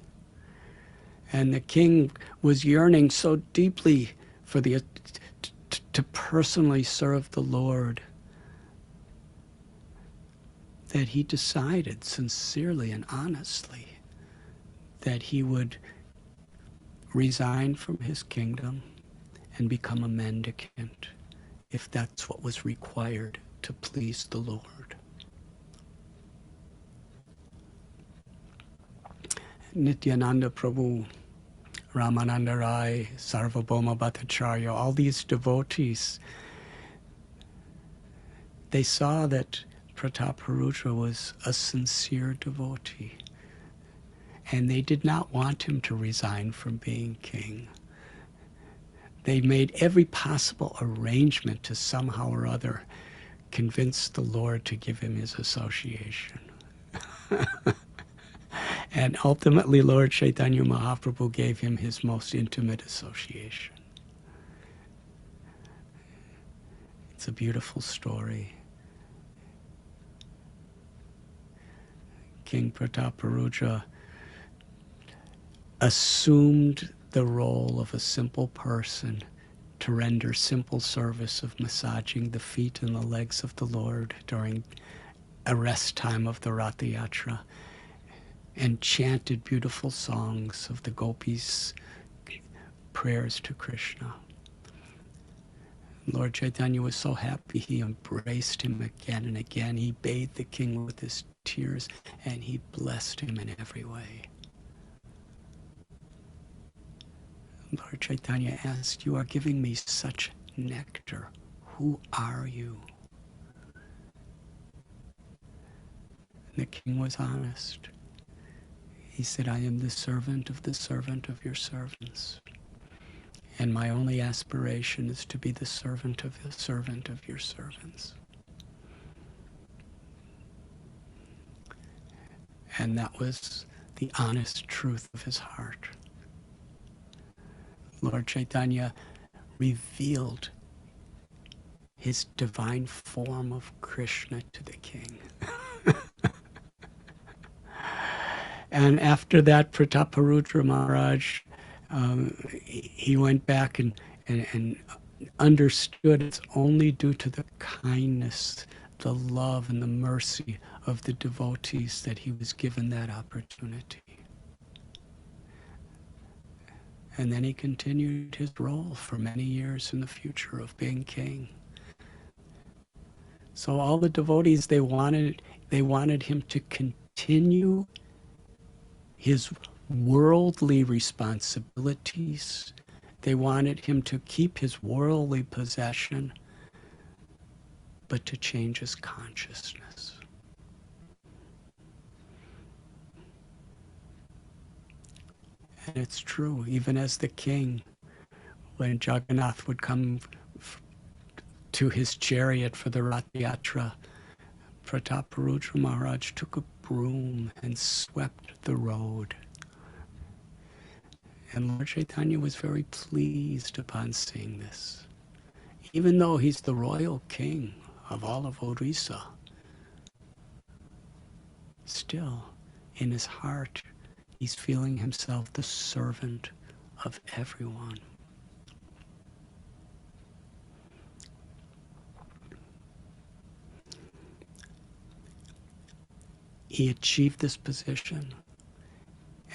And the king was yearning so deeply for to personally serve the Lord that he decided sincerely and honestly that he would resign from his kingdom and become a mendicant if that's what was required to please the Lord. Nityananda Prabhu, Ramananda Rai, Sarvabhauma Bhattacharya, all these devotees, they saw that Prataparudra was a sincere devotee, and they did not want him to resign from being king. They made every possible arrangement to somehow or other convince the Lord to give him his association. And ultimately, Lord Chaitanya Mahaprabhu gave him his most intimate association. It's a beautiful story. King Prataparudra assumed the role of a simple person to render simple service of massaging the feet and the legs of the Lord during a rest time of the Ratha Yatra, and chanted beautiful songs of the gopis' prayers to Krishna. Lord Chaitanya was so happy, he embraced him again and again. He bathed the king with his tears, and he blessed him in every way. Lord Chaitanya asked, "You are giving me such nectar. Who are you?" And the king was honest. He said, "I am the servant of your servants. And my only aspiration is to be the servant of your servants." And that was the honest truth of his heart. Lord Chaitanya revealed his divine form of Krishna to the king. And after that, Prataparudra Maharaj, he went back and understood it's only due to the kindness, the love, and the mercy of the devotees that he was given that opportunity. And then he continued his role for many years in the future of being king. So all the devotees, they wanted him to continue his worldly responsibilities. They wanted him to keep his worldly possession, but to change his consciousness. And it's true, even as the king, when Jagannath would come to his chariot for the Rath Yatra, Prataparudra Maharaj took a broom and swept the road. And Lord Chaitanya was very pleased upon seeing this. Even though he's the royal king of all of Orissa, still, in his heart, he's feeling himself the servant of everyone. He achieved this position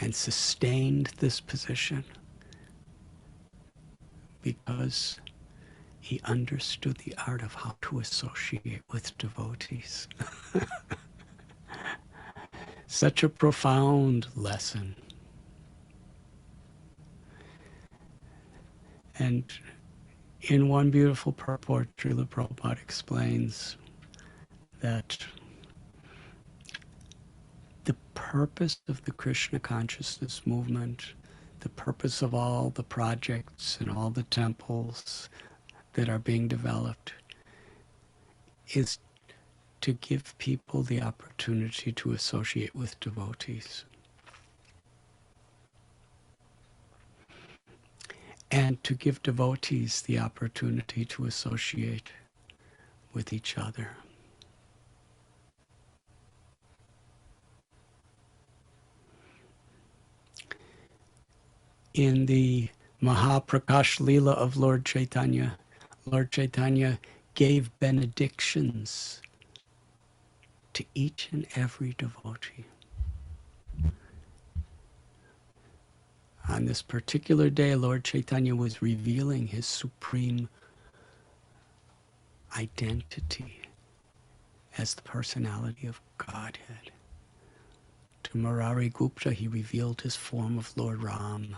and sustained this position because he understood the art of how to associate with devotees. Such a profound lesson. And in one beautiful purport, Srila Prabhupada explains that the purpose of the Krishna consciousness movement, the purpose of all the projects and all the temples that are being developed, is to give people the opportunity to associate with devotees. And to give devotees the opportunity to associate with each other. In the Mahaprakash Leela of Lord Chaitanya gave benedictions to each and every devotee. On this particular day, Lord Chaitanya was revealing his supreme identity as the personality of Godhead. To Murari Gupta, he revealed his form of Lord Ram.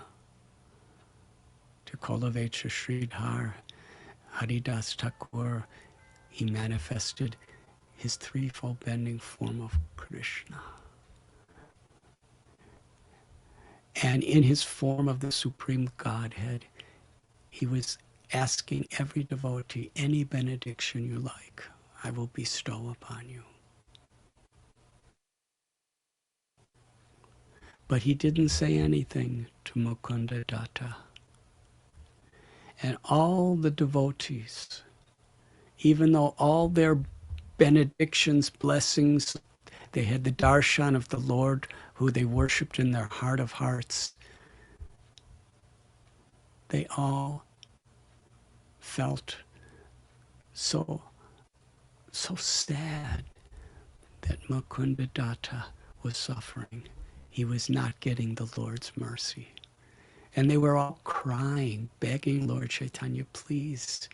To Kolavecha Sridhar, Haridas Thakur, he manifested his threefold bending form of Krishna. And in his form of the Supreme Godhead, he was asking every devotee, any benediction you like, I will bestow upon you. But he didn't say anything to Mukunda Datta. And all the devotees, even though all their benedictions, blessings, they had the darshan of the Lord who they worshipped in their heart of hearts, they all felt so sad that Mukunda Datta was suffering. He was not getting the Lord's mercy. And they were all crying, begging Lord Chaitanya, please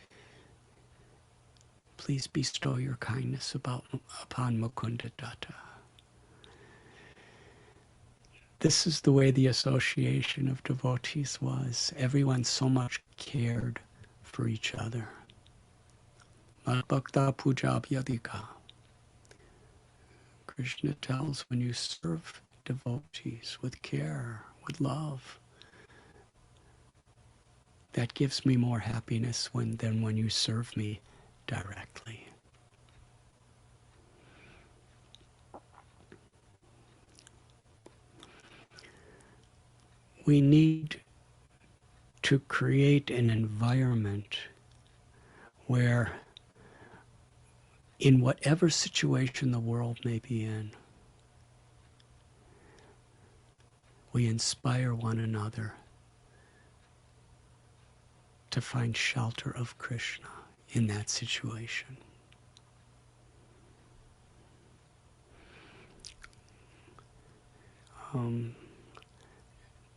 bestow your kindness upon Mukunda Datta. This is the way the association of devotees was. Everyone so much cared for each other. Madbhakta puja abhyadika. Krishna tells, when you serve devotees with care, with love, that gives me more happiness than when you serve me directly. We need to create an environment where, in whatever situation the world may be in, we inspire one another to find shelter of Krishna in that situation.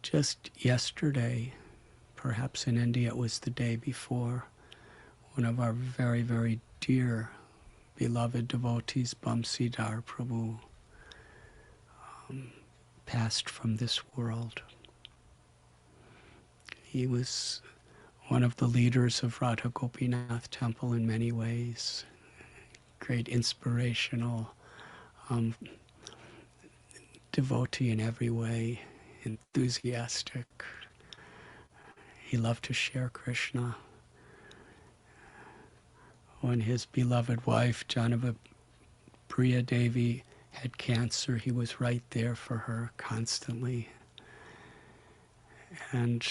Just yesterday, perhaps in India it was the day before, one of our very, very dear, beloved devotees, Bamsidhar Prabhu, passed from this world. He was one of the leaders of Radha Gopinath temple in many ways, great inspirational devotee in every way, enthusiastic. He loved to share Krishna. When his beloved wife, Priya Devi, had cancer, he was right there for her constantly. And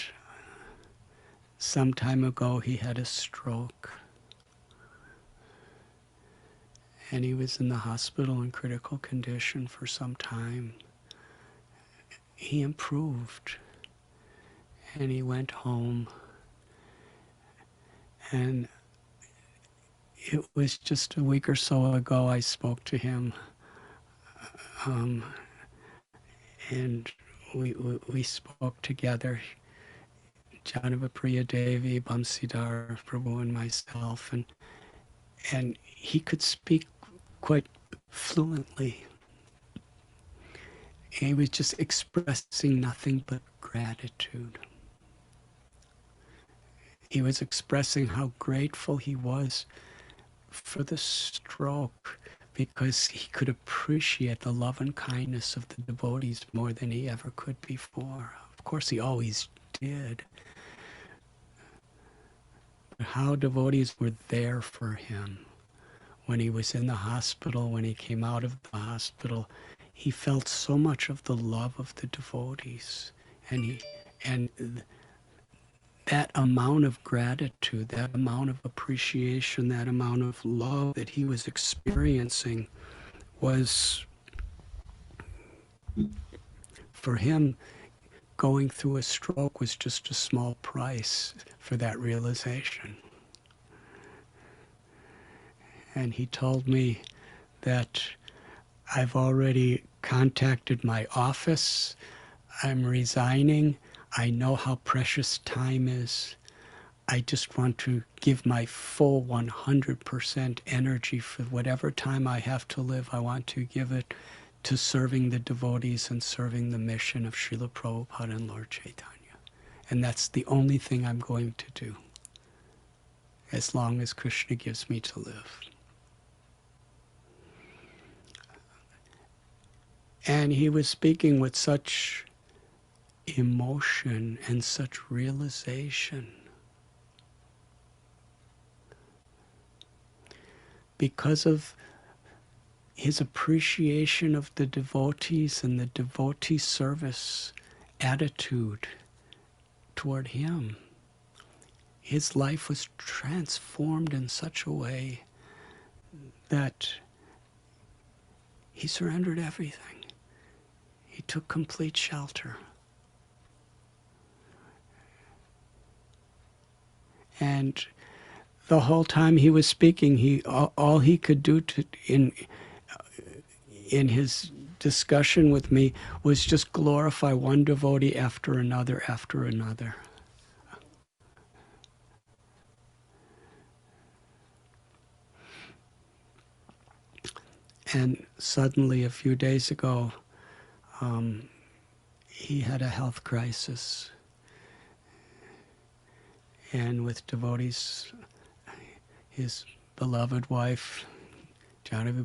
some time ago, he had a stroke. And he was in the hospital in critical condition for some time. He improved. And he went home. And it was just a week or so ago I spoke to him. And we spoke together, Priya Devi, Bamsidhar Prabhu, and myself, and he could speak quite fluently. He was just expressing nothing but gratitude. He was expressing how grateful he was for the stroke, because he could appreciate the love and kindness of the devotees more than he ever could before. Of course, he always did. But how devotees were there for him when he was in the hospital, when he came out of the hospital. He felt so much of the love of the devotees. And that amount of gratitude, that amount of appreciation, that amount of love that he was experiencing was, for him, going through a stroke was just a small price for that realization. And he told me that I've already contacted my office, I'm resigning, I know how precious time is. I just want to give my full 100% energy for whatever time I have to live. I want to give it to serving the devotees and serving the mission of Srila Prabhupada and Lord Chaitanya. And that's the only thing I'm going to do, as long as Krishna gives me to live. And he was speaking with such emotion and such realization, because of his appreciation of the devotees and the devotee service attitude toward him. His life was transformed in such a way that he surrendered everything. He took complete shelter. And the whole time he was speaking, all he could do in his discussion with me was just glorify one devotee after another after another. And suddenly, a few days ago, he had a health crisis. And with devotees, his beloved wife,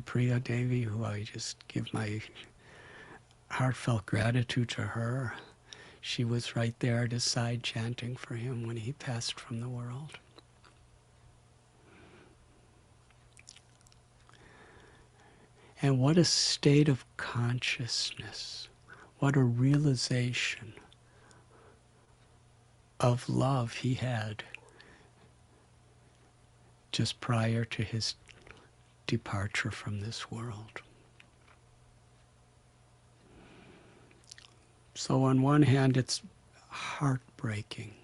Priya Devi, who I just give my heartfelt gratitude to her, she was right there at his side chanting for him when he passed from the world. And what a state of consciousness, what a realization of love he had just prior to his departure from this world. So on one hand, it's heartbreaking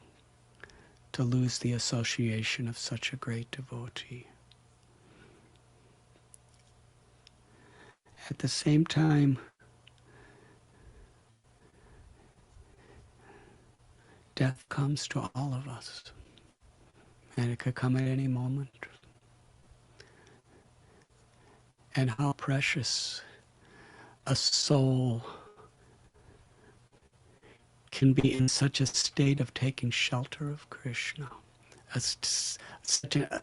to lose the association of such a great devotee. At the same time, death comes to all of us, and it could come at any moment. And how precious a soul can be in such a state of taking shelter of Krishna, such a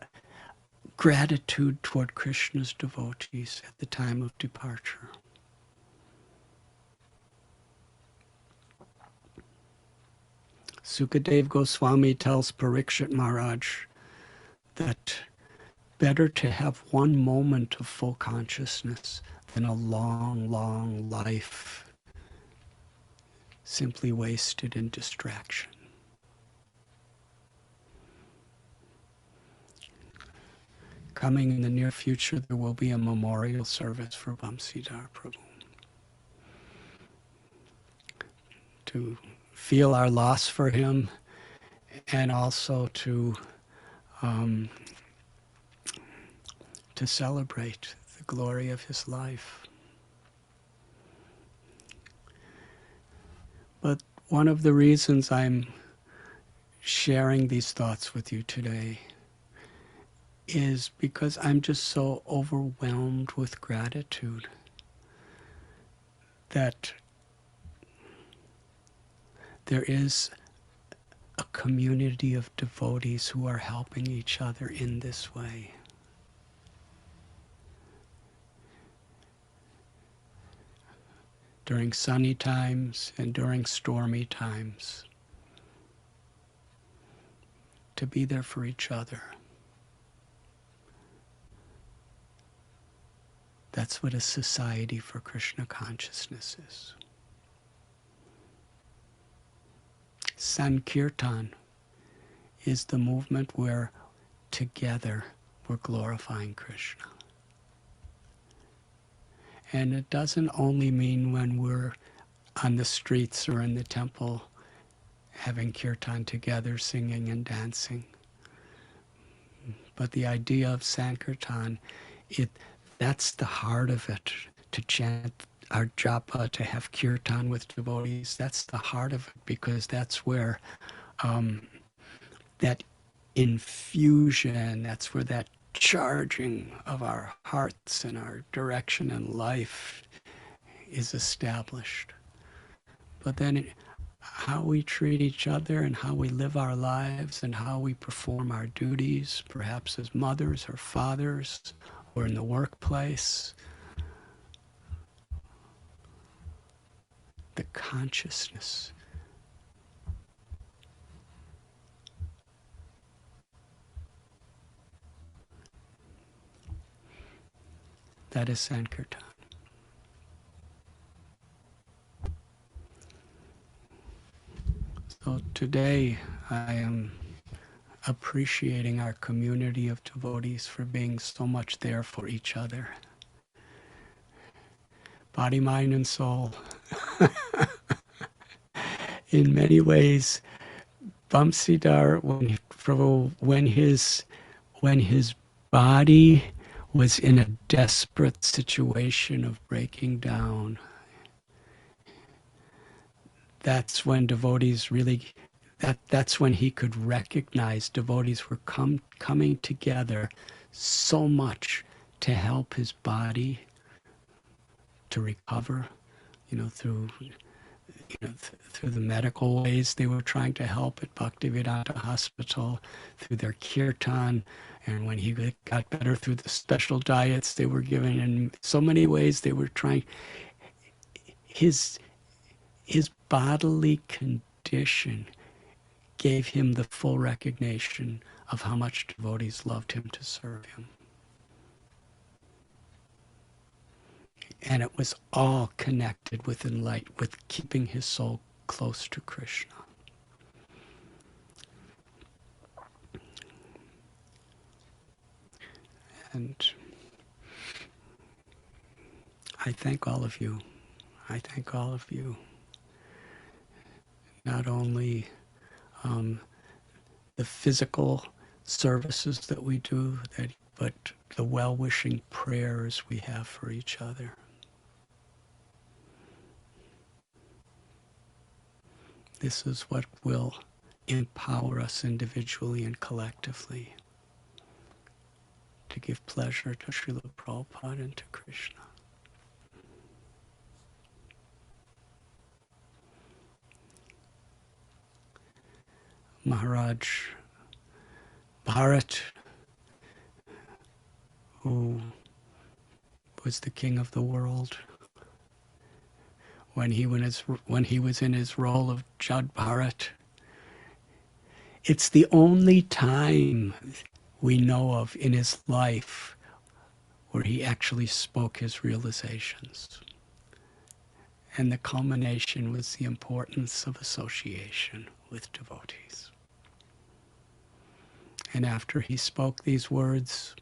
gratitude toward Krishna's devotees at the time of departure. Sukadev Goswami tells Parikshit Maharaj that better to have one moment of full consciousness than a long, long life simply wasted in distraction. Coming in the near future, there will be a memorial service for Vamsidhar Prabhu. To feel our loss for him and also to celebrate the glory of his life. But one of the reasons I'm sharing these thoughts with you today is because I'm just so overwhelmed with gratitude that there is a community of devotees who are helping each other in this way. During sunny times and during stormy times, to be there for each other. That's what a society for Krishna consciousness is. Sankirtan is the movement where together we're glorifying Krishna. And it doesn't only mean when we're on the streets or in the temple having kirtan together, singing and dancing. But the idea of Sankirtan, that's the heart of it, to chant our japa, to have kirtan with devotees. That's the heart of it, because that's where that infusion, that's where that charging of our hearts and our direction in life is established. But then how we treat each other and how we live our lives and how we perform our duties, perhaps as mothers or fathers or in the workplace, the consciousness that is Sankirtan. So today I am appreciating our community of devotees for being so much there for each other. Body, mind, and soul. In many ways, Vamsidhar, when his body was in a desperate situation of breaking down, that's when devotees really, that's when he could recognize devotees were coming together so much to help his body to recover, through the medical ways they were trying to help at Bhaktivedanta Hospital, through their kirtan, and when he got better through the special diets they were given. In so many ways they were trying. His bodily condition gave him the full recognition of how much devotees loved him to serve him. And it was all connected with keeping his soul close to Krishna. And I thank all of you. I thank all of you. Not only the physical services that we do, but the well-wishing prayers we have for each other. This is what will empower us individually and collectively to give pleasure to Srila Prabhupada and to Krishna. Maharaj Bharat, who was the king of the world, when he was in his role of Jad Bharat, It's the only time we know of in his life where he actually spoke his realizations. And the culmination was the importance of association with devotees. And after he spoke these words,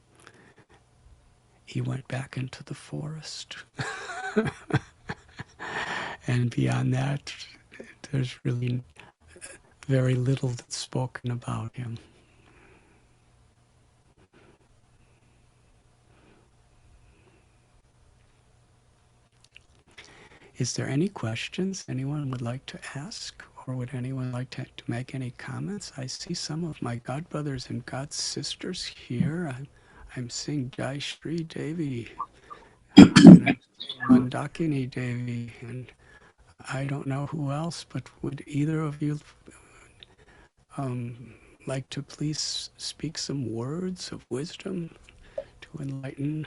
he went back into the forest. And beyond that, there's really very little that's spoken about him. Is there any questions anyone would like to ask? Or would anyone like to make any comments? I see some of my godbrothers and god sisters here. I'm seeing Jai Shri Devi, and I'm seeing Mandakini Devi, and I don't know who else, but would either of you like to please speak some words of wisdom to enlighten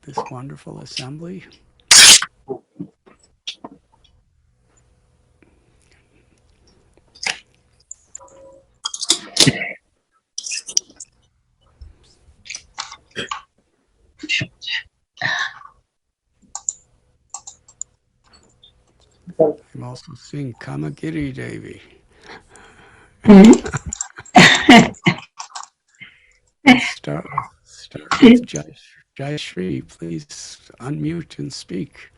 this wonderful assembly? I'm also seeing Kamagiri Devi. Start with Jai Shri. Please unmute and speak.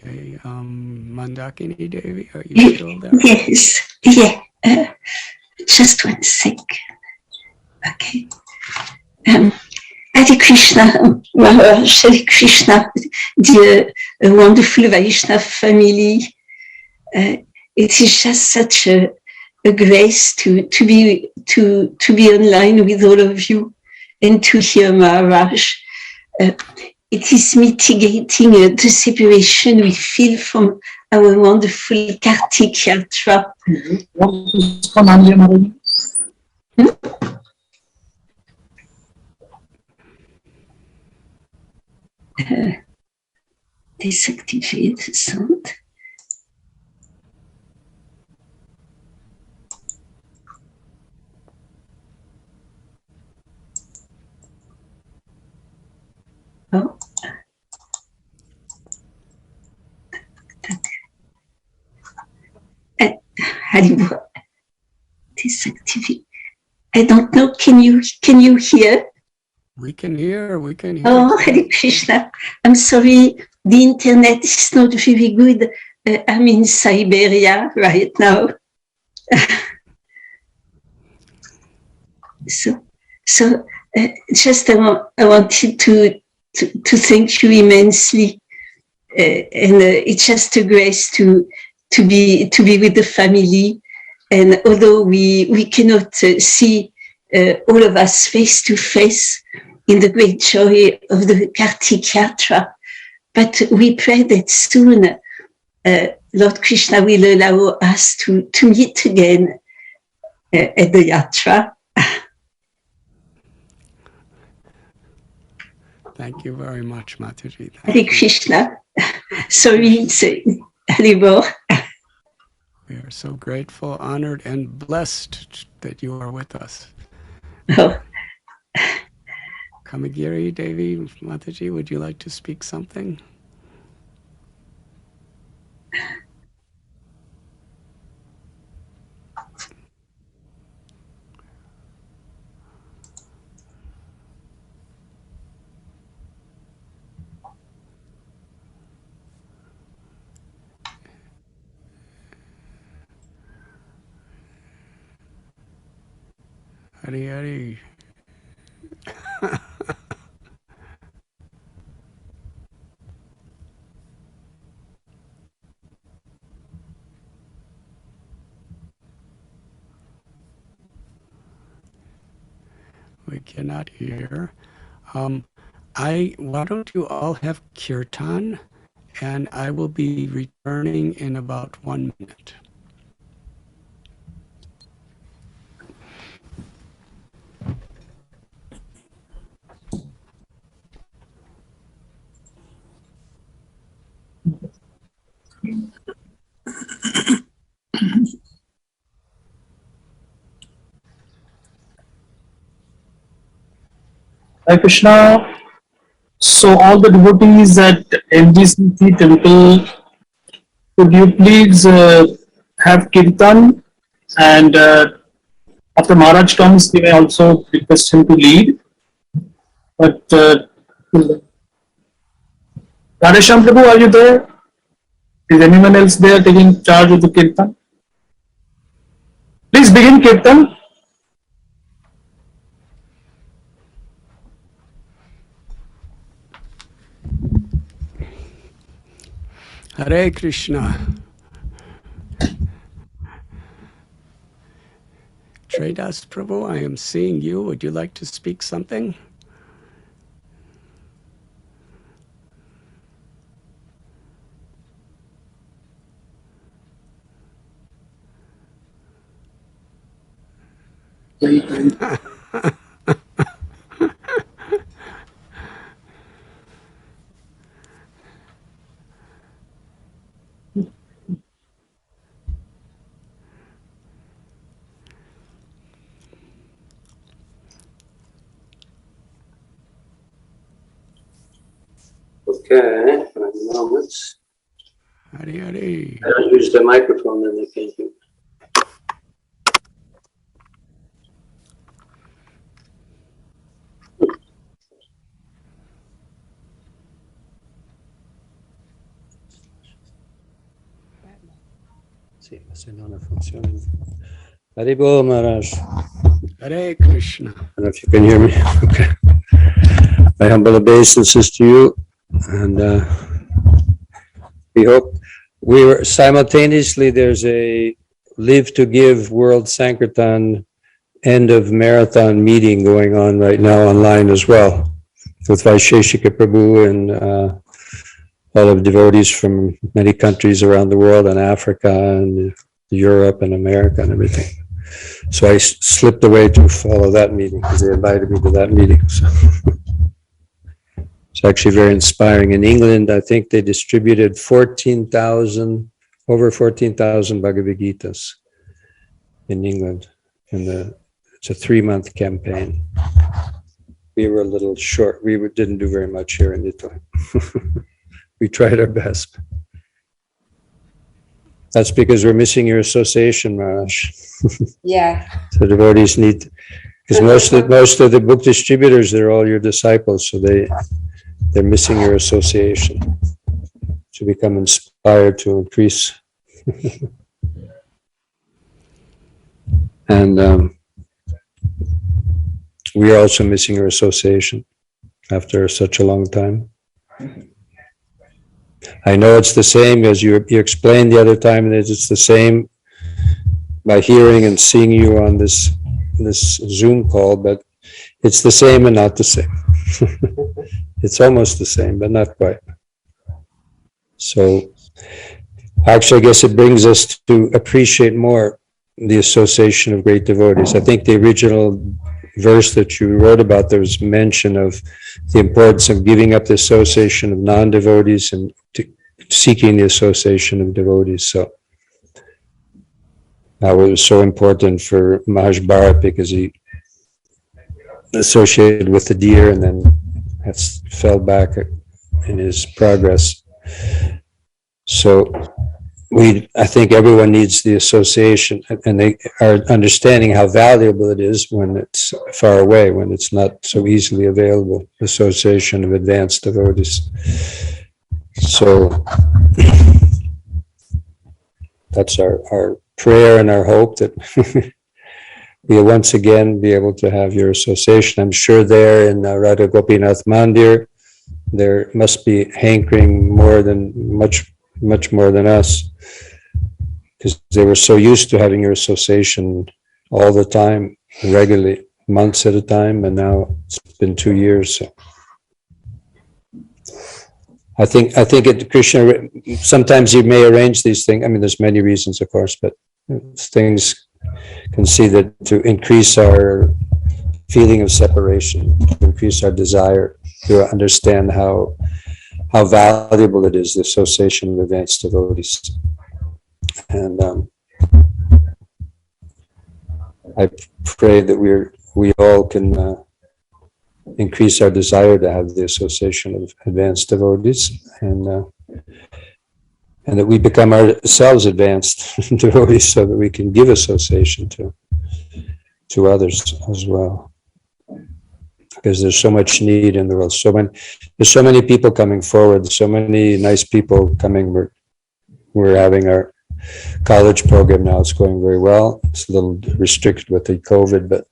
Okay, Mandakini Devi, are you still there? Yes, yeah. Just 1 sec. Okay. Hare Krishna, Maharaj, Hare Krishna, dear wonderful Vaishnava family. It is just such a grace to be online with all of you and to hear Maharaj. It is mitigating the separation we feel from our wonderful Kartik Yatra. Désactiver the sound. Oh. Haribol. Désactiver. I don't know. Can you hear? We can hear. Oh, Hare Krishna. I'm sorry. The internet is not very good. I'm in Siberia right now. so just I wanted to thank you immensely. And it's just a grace to be with the family. And although we cannot see all of us face to face in the great joy of the Kartik Yatra, but we pray that soon Lord Krishna will allow us to meet again at the Yatra. Thank you very much, Mataji. Hare Krishna. Sorry, Haribol. We are so grateful, honored, and blessed that you are with us. Oh. Kamagiri Devi, Mataji, would you like to speak something? Hare. We cannot hear. Why don't you all have kirtan, and I will be returning in about 1 minute. Hare Krishna. So all the devotees at MGCT temple, could you please have kirtan, and after Maharaj comes, we may also request him to lead. But Radhesham Prabhu, are you there? Is anyone else there taking charge of the kirtan? Please begin kirtan. Hare Krishna. Tridas Prabhu, I am seeing you. Would you like to speak something? Okay, for a moment. Hare Hare. I don't use the microphone, then they can't hear. Sí, se non funziona. Haribol Maharaj. Hare Krishna. I don't know if you can hear me. Okay. My humble obeisances to you, and we hope we were simultaneously. There's a Live to Give World Sankirtan end of marathon meeting going on right now online as well, with Vaisheshika Prabhu and all of devotees from many countries around the world, and Africa and Europe and America and everything. So I slipped away to follow that meeting because they invited me to that meeting. So it's actually very inspiring. In England, I think they distributed over 14,000 Bhagavad Gitas in England. It's a 3-month campaign. We were a little short. We didn't do very much here in Italy. We tried our best. That's because we're missing your association, Maharaj. Yeah. So devotees need, because most of the book distributors, they're all your disciples, so they're missing your association to become inspired to increase. And we are also missing your association after such a long time. I know it's the same as you explained the other time, that it's the same by hearing and seeing you on this Zoom call, but it's the same and not the same. It's almost the same, but not quite. So actually, I guess it brings us to appreciate more the association of great devotees. I think the original verse that you wrote about, there was mention of the importance of giving up the association of non-devotees and seeking the association of devotees. So that was so important for Maharaj Bharat because he associated with the deer and then has fell back in his progress. So I think everyone needs the association, and they are understanding how valuable it is when it's far away, when it's not so easily available, association of advanced devotees. So that's our prayer and our hope that we'll once again be able to have your association. I'm sure there in Radha Gopinath Mandir, there must be hankering much more than us, because they were so used to having your association all the time, regularly, months at a time, and now it's been 2 years. So Krishna, sometimes he may arrange these things. I mean, there's many reasons, of course, but things can see that to increase our feeling of separation, to increase our desire to understand how valuable it is, the association with advanced devotees. And I pray that we all can increase our desire to have the association of advanced devotees, and that we become ourselves advanced devotees, so that we can give association to others as well. Because there's so much need in the world. There's so many people coming forward. So many nice people coming. We're having our college program now. It's going very well. It's a little restricted with the COVID, but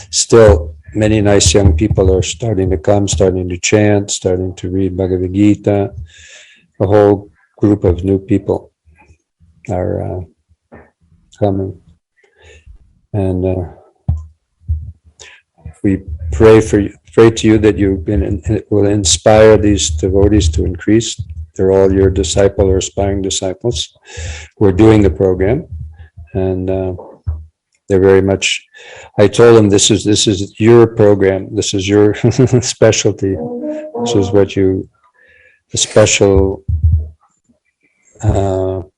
still many nice young people are starting to come, starting to chant, starting to read Bhagavad Gita. A whole group of new people are coming. And we pray to you that it will inspire these devotees to increase. They're all your disciple or aspiring disciples. We're doing the program, and they're very much. I told them this is your program. This is your specialty. This is the special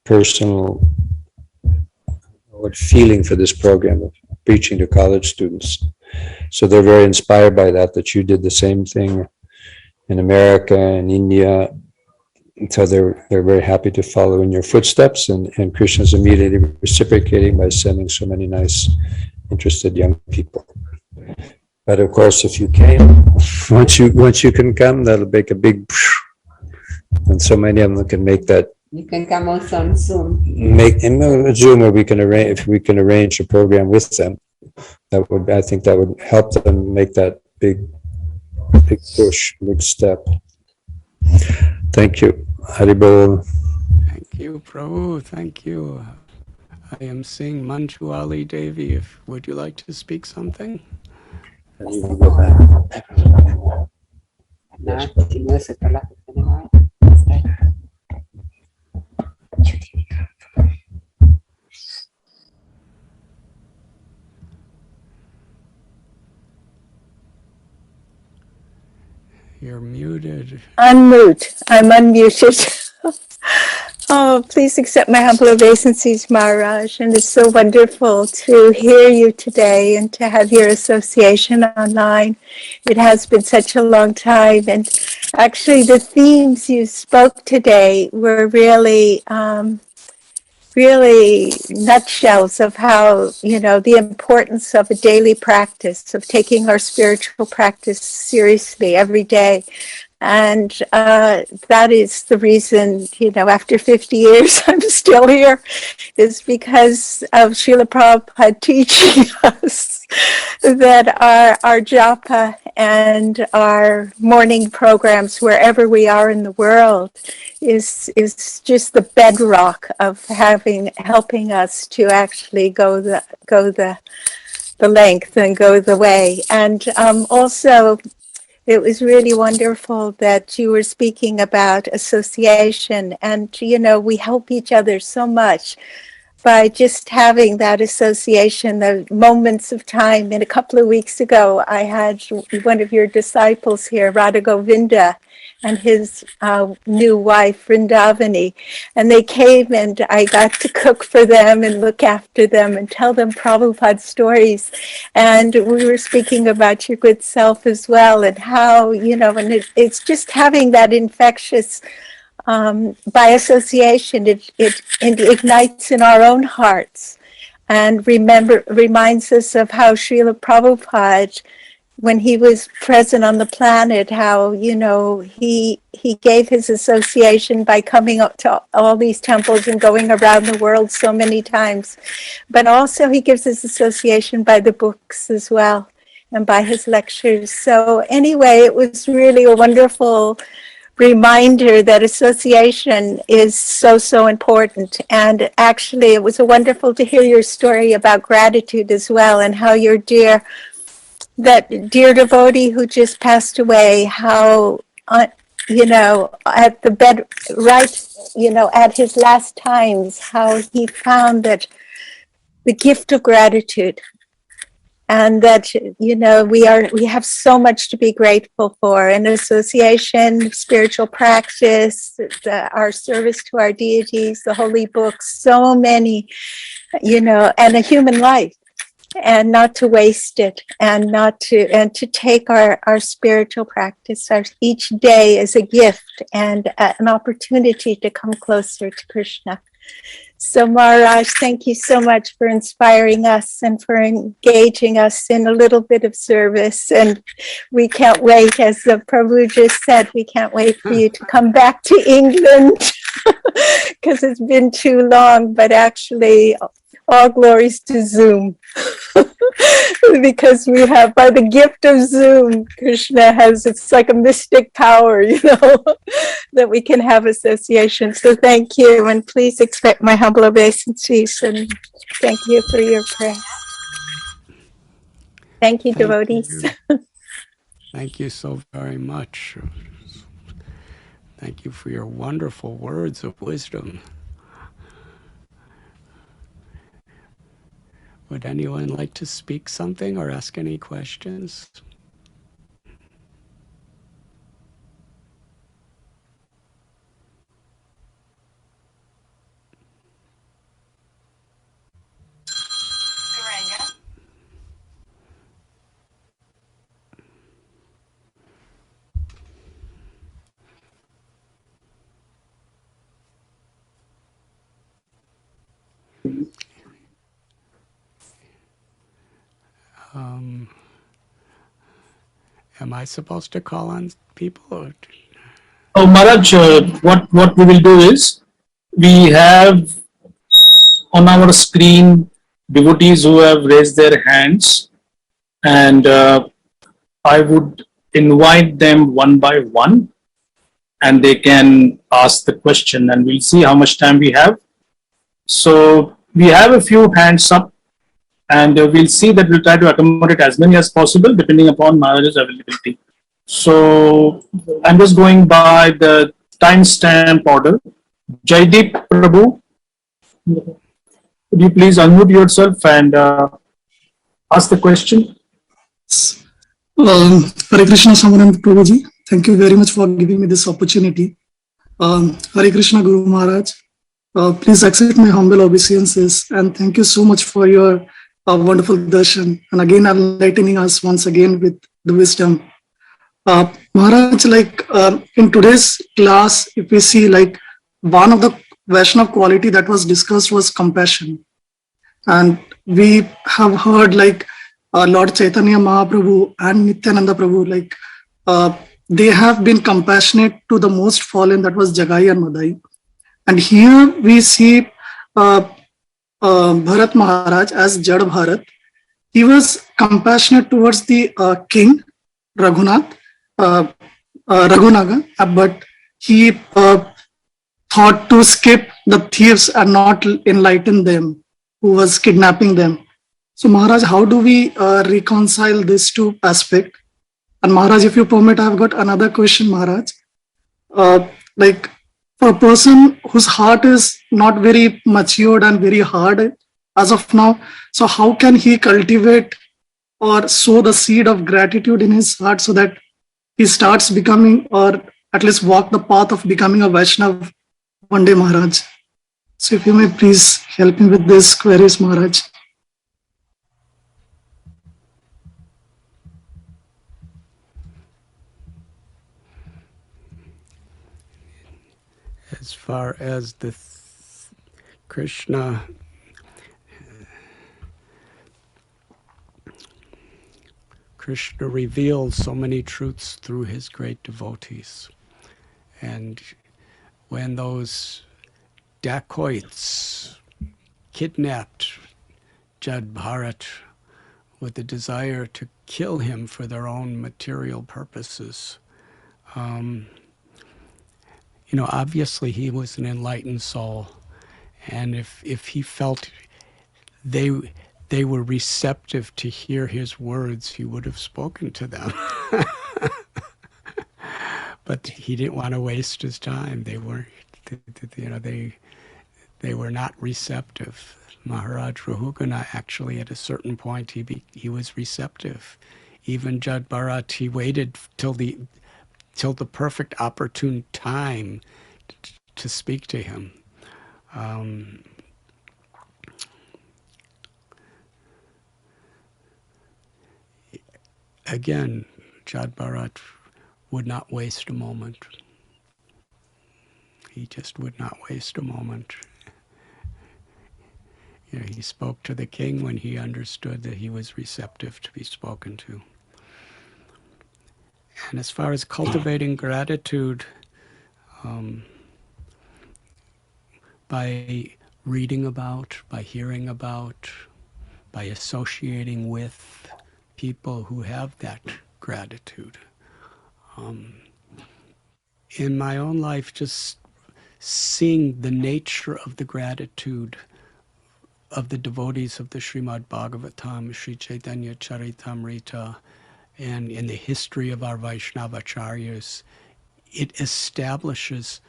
personal feeling for this program of preaching to college students. So they're very inspired by that you did the same thing in America and India. So they're very happy to follow in your footsteps, and Krishna's immediately reciprocating by sending so many nice, interested young people. But of course, if you came, once you can come, that'll make a big, and so many of them can make that. You can come also on Zoom. Make in Zoom, or if we can arrange a program with them. I think that would help them make that big push, big step. Thank you. Haribol. Thank you, Prabhu. Thank you. I am seeing Manju Ali Devi. Would you like to speak something? You're muted. Unmute. I'm unmuted. Oh, please accept my humble obeisances, Maharaj. And it's so wonderful to hear you today and to have your association online. It has been such a long time. And actually, the themes you spoke today were really nutshells of how, the importance of a daily practice, of taking our spiritual practice seriously every day. And that is the reason, after 50 years, I'm still here, is because of Srila Prabhupada teaching us that our japa and our morning programs, wherever we are in the world, is just the bedrock of helping us to actually go the length and go the way. And also, it was really wonderful that you were speaking about association, and we help each other so much by just having that association, the moments of time. And a couple of weeks ago, I had one of your disciples here, Radha Govinda, and his new wife, Vrindavani. And they came, and I got to cook for them and look after them and tell them Prabhupada stories. And we were speaking about your good self as well, and how, and it's just having that infectious, by association, it ignites in our own hearts and reminds us of how Srila Prabhupada, when he was present on the planet, how, he gave his association by coming up to all these temples and going around the world so many times. But also he gives his association by the books as well and by his lectures. So anyway, it was really a wonderful reminder that association is so important. And actually, it was wonderful to hear your story about gratitude as well, and how your that dear devotee who just passed away, how at the bed, right, at his last times, how he found that the gift of gratitude, and that we have so much to be grateful for, an association, spiritual practice, our service to our deities, the holy books, so many, and a human life, and not to waste it, and to take our spiritual practice each day as a gift and an opportunity to come closer to Krishna. So Maharaj, thank you so much for inspiring us and for engaging us in a little bit of service. And we can't wait, as the Prabhu just said, we can't wait for you to come back to England because it's been too long, but actually all glories to Zoom. Because we have, by the gift of Zoom, Krishna has, it's like a mystic power, that we can have association. So thank you, and please accept my humble obeisances, and thank you for your prayer. Thank you, devotees. Thank you so very much. Thank you for your wonderful words of wisdom. Would anyone like to speak something or ask any questions? Am I supposed to call on people? Or? Oh, Maharaj, what we will do is, we have on our screen devotees who have raised their hands, and I would invite them one by one, and they can ask the question, and we'll see how much time we have. So we have a few hands up, and we'll see that we'll try to accommodate as many as possible depending upon Maharaj's availability. So I'm just going by the timestamp order. Jaideep Prabhu, could you please unmute yourself and ask the question? Hare Krishna Samanand Prabhuji, thank you very much for giving me this opportunity. Hare Krishna Guru Maharaj, please accept my humble obeisances, and thank you so much for your wonderful darshan, and again enlightening us once again with the wisdom. Maharaj, in today's class, if we see, one of the Vaishnava quality that was discussed was compassion, and we have heard Lord Chaitanya Mahaprabhu and Nityananda Prabhu, they have been compassionate to the most fallen, that was Jagai and Madai. And here we see Bharat Maharaj as Jad Bharat. He was compassionate towards the king, Raghunath, Raghunaga, but he thought to skip the thieves and not enlighten them, who was kidnapping them. So Maharaj, how do we reconcile these two aspects? And Maharaj, if you permit, I've got another question, Maharaj. For a person whose heart is not very matured and very hard as of now, so how can he cultivate or sow the seed of gratitude in his heart so that he starts becoming, or at least walk the path of becoming a Vaishnava one day, Maharaj? So if you may please help me with these queries, Maharaj. As far as the Krishna reveals so many truths through his great devotees. And when those dacoits kidnapped Jad Bharat with the desire to kill him for their own material purposes, obviously he was an enlightened soul, and if he felt they were receptive to hear his words, he would have spoken to them. but he didn't want to waste his time. They weren't, they were not receptive. Maharaj Rahugana actually at a certain point he was receptive. Even Jad Bharat, he waited till the perfect opportune time to speak to him. Again, Jad Bharat would not waste a moment. He just would not waste a moment. He spoke to the king when he understood that he was receptive to be spoken to. And as far as cultivating gratitude, by reading about, by hearing about, by associating with people who have that gratitude. In my own life, just seeing the nature of the gratitude of the devotees of the Srimad Bhagavatam, Sri Chaitanya Charitamrita, and in the history of our Vaishnavacharyas, it establishes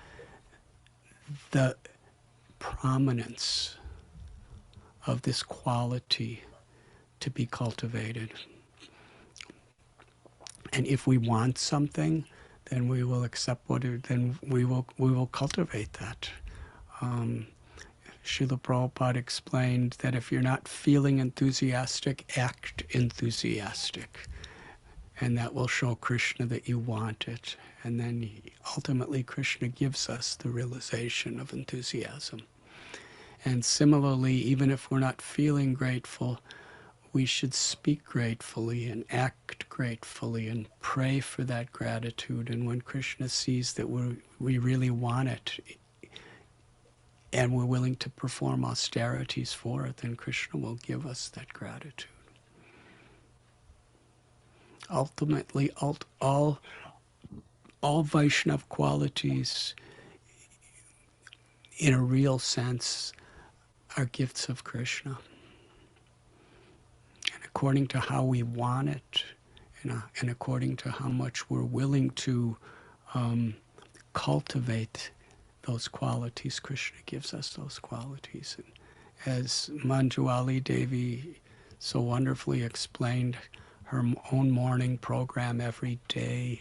the prominence of this quality to be cultivated. And if we want something, then we will accept then we will cultivate that. Srila Prabhupada explained that if you're not feeling enthusiastic, act enthusiastic. And that will show Krishna that you want it. And then ultimately Krishna gives us the realization of enthusiasm. And similarly, even if we're not feeling grateful, we should speak gratefully and act gratefully and pray for that gratitude. And when Krishna sees that we really want it, and we're willing to perform austerities for it, then Krishna will give us that gratitude. Ultimately, all Vaishnav qualities, in a real sense, are gifts of Krishna. And according to how we want it, and according to how much we're willing to cultivate those qualities, Krishna gives us those qualities. And as Manjuali Devi so wonderfully explained, her own morning program every day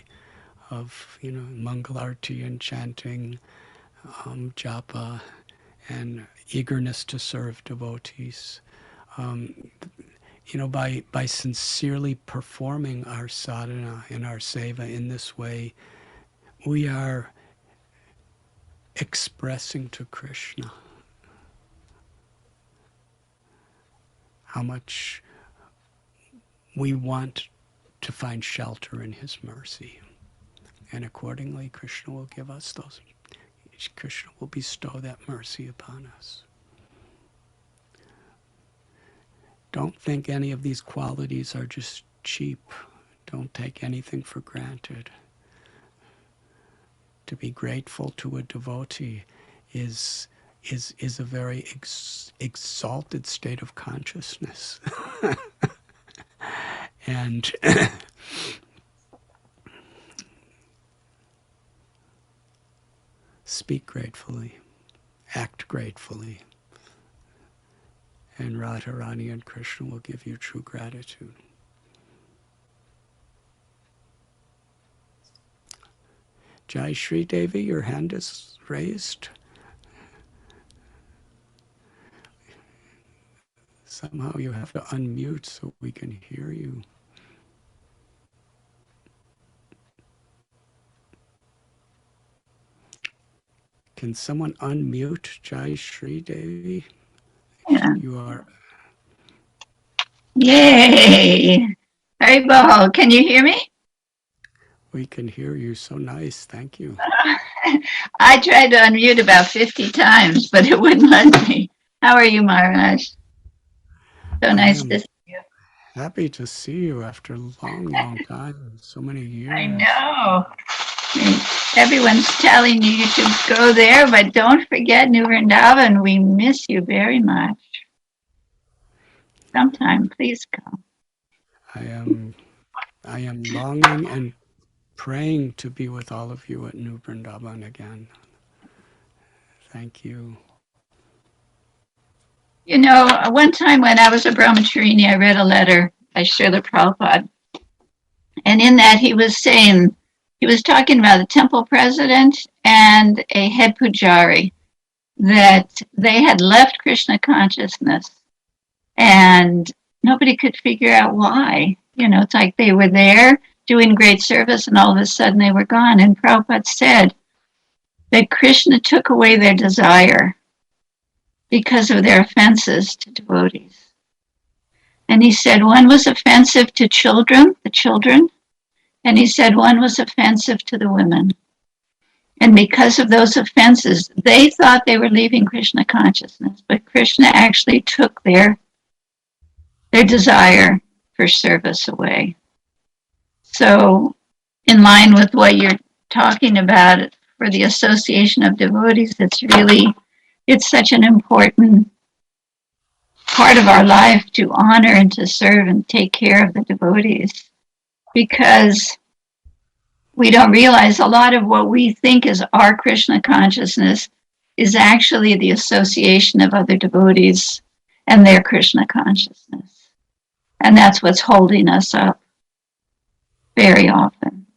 of Mangalarti and chanting, japa, and eagerness to serve devotees. By sincerely performing our sadhana and our seva in this way, we are expressing to Krishna how much we want to find shelter in his mercy. And accordingly, Krishna will give us those. Krishna will bestow that mercy upon us. Don't think any of these qualities are just cheap. Don't take anything for granted. To be grateful to a devotee is a very exalted state of consciousness. And speak gratefully, act gratefully, and Radharani and Krishna will give you true gratitude. Jai Shri Devi, your hand is raised. Somehow you have to unmute so we can hear you. Can someone unmute Jai Shri Devi? Yeah. You are. Yay! Haribol, can you hear me? We can hear you. So nice. Thank you. I tried to unmute about 50 times, but it wouldn't let me. How are you, Maharaj? So nice to see you. Happy to see you after a long, long time. So many years. I know. Everyone's telling you to go there, but don't forget New Vrindavan. We miss you very much. Sometime, please come. I am longing and praying to be with all of you at New Vrindavan again. Thank you. You know, one time when I was a brahmacharini, I read a letter by Srila Prabhupada. And in that he was talking about a temple president and a head pujari, that they had left Krishna consciousness and nobody could figure out why. You know, it's like they were there doing great service and all of a sudden they were gone. And Prabhupada said that Krishna took away their desire because of their offenses to devotees. And he said one was offensive to the children, and he said one was offensive to the women. And because of those offenses, they thought they were leaving Krishna consciousness, but Krishna actually took their desire for service away. So in line with what you're talking about for the association of devotees, it's such an important part of our life to honor and to serve and take care of the devotees, because we don't realize a lot of what we think is our Krishna consciousness is actually the association of other devotees and their Krishna consciousness. And that's what's holding us up very often.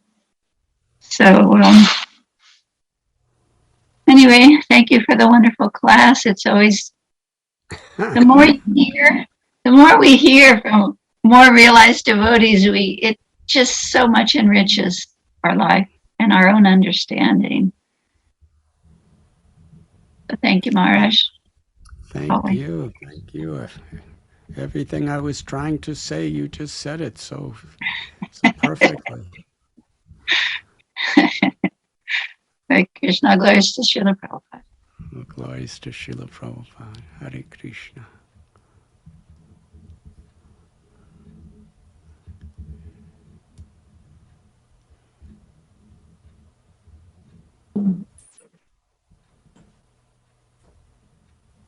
So anyway, thank you for the wonderful class. It's always, the more we hear from more realized devotees, it just so much enriches our life and our own understanding. So thank you, Maharaj. Thank you. Everything I was trying to say, you just said it so perfectly. Hare Krishna, glories to Srila Prabhupada. Glories to Srila Prabhupada. Hare Krishna.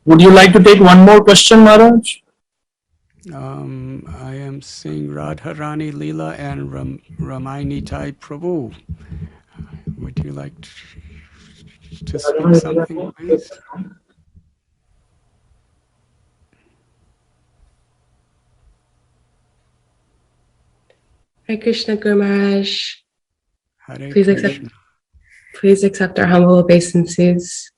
Would you like to take one more question, Maharaj? I am seeing Radharani Leela and Ramainitai Prabhu. Would you like to speak something, please? Hare Krishna, Guru Maharaj. Hare Krishna. Please accept our humble obeisances.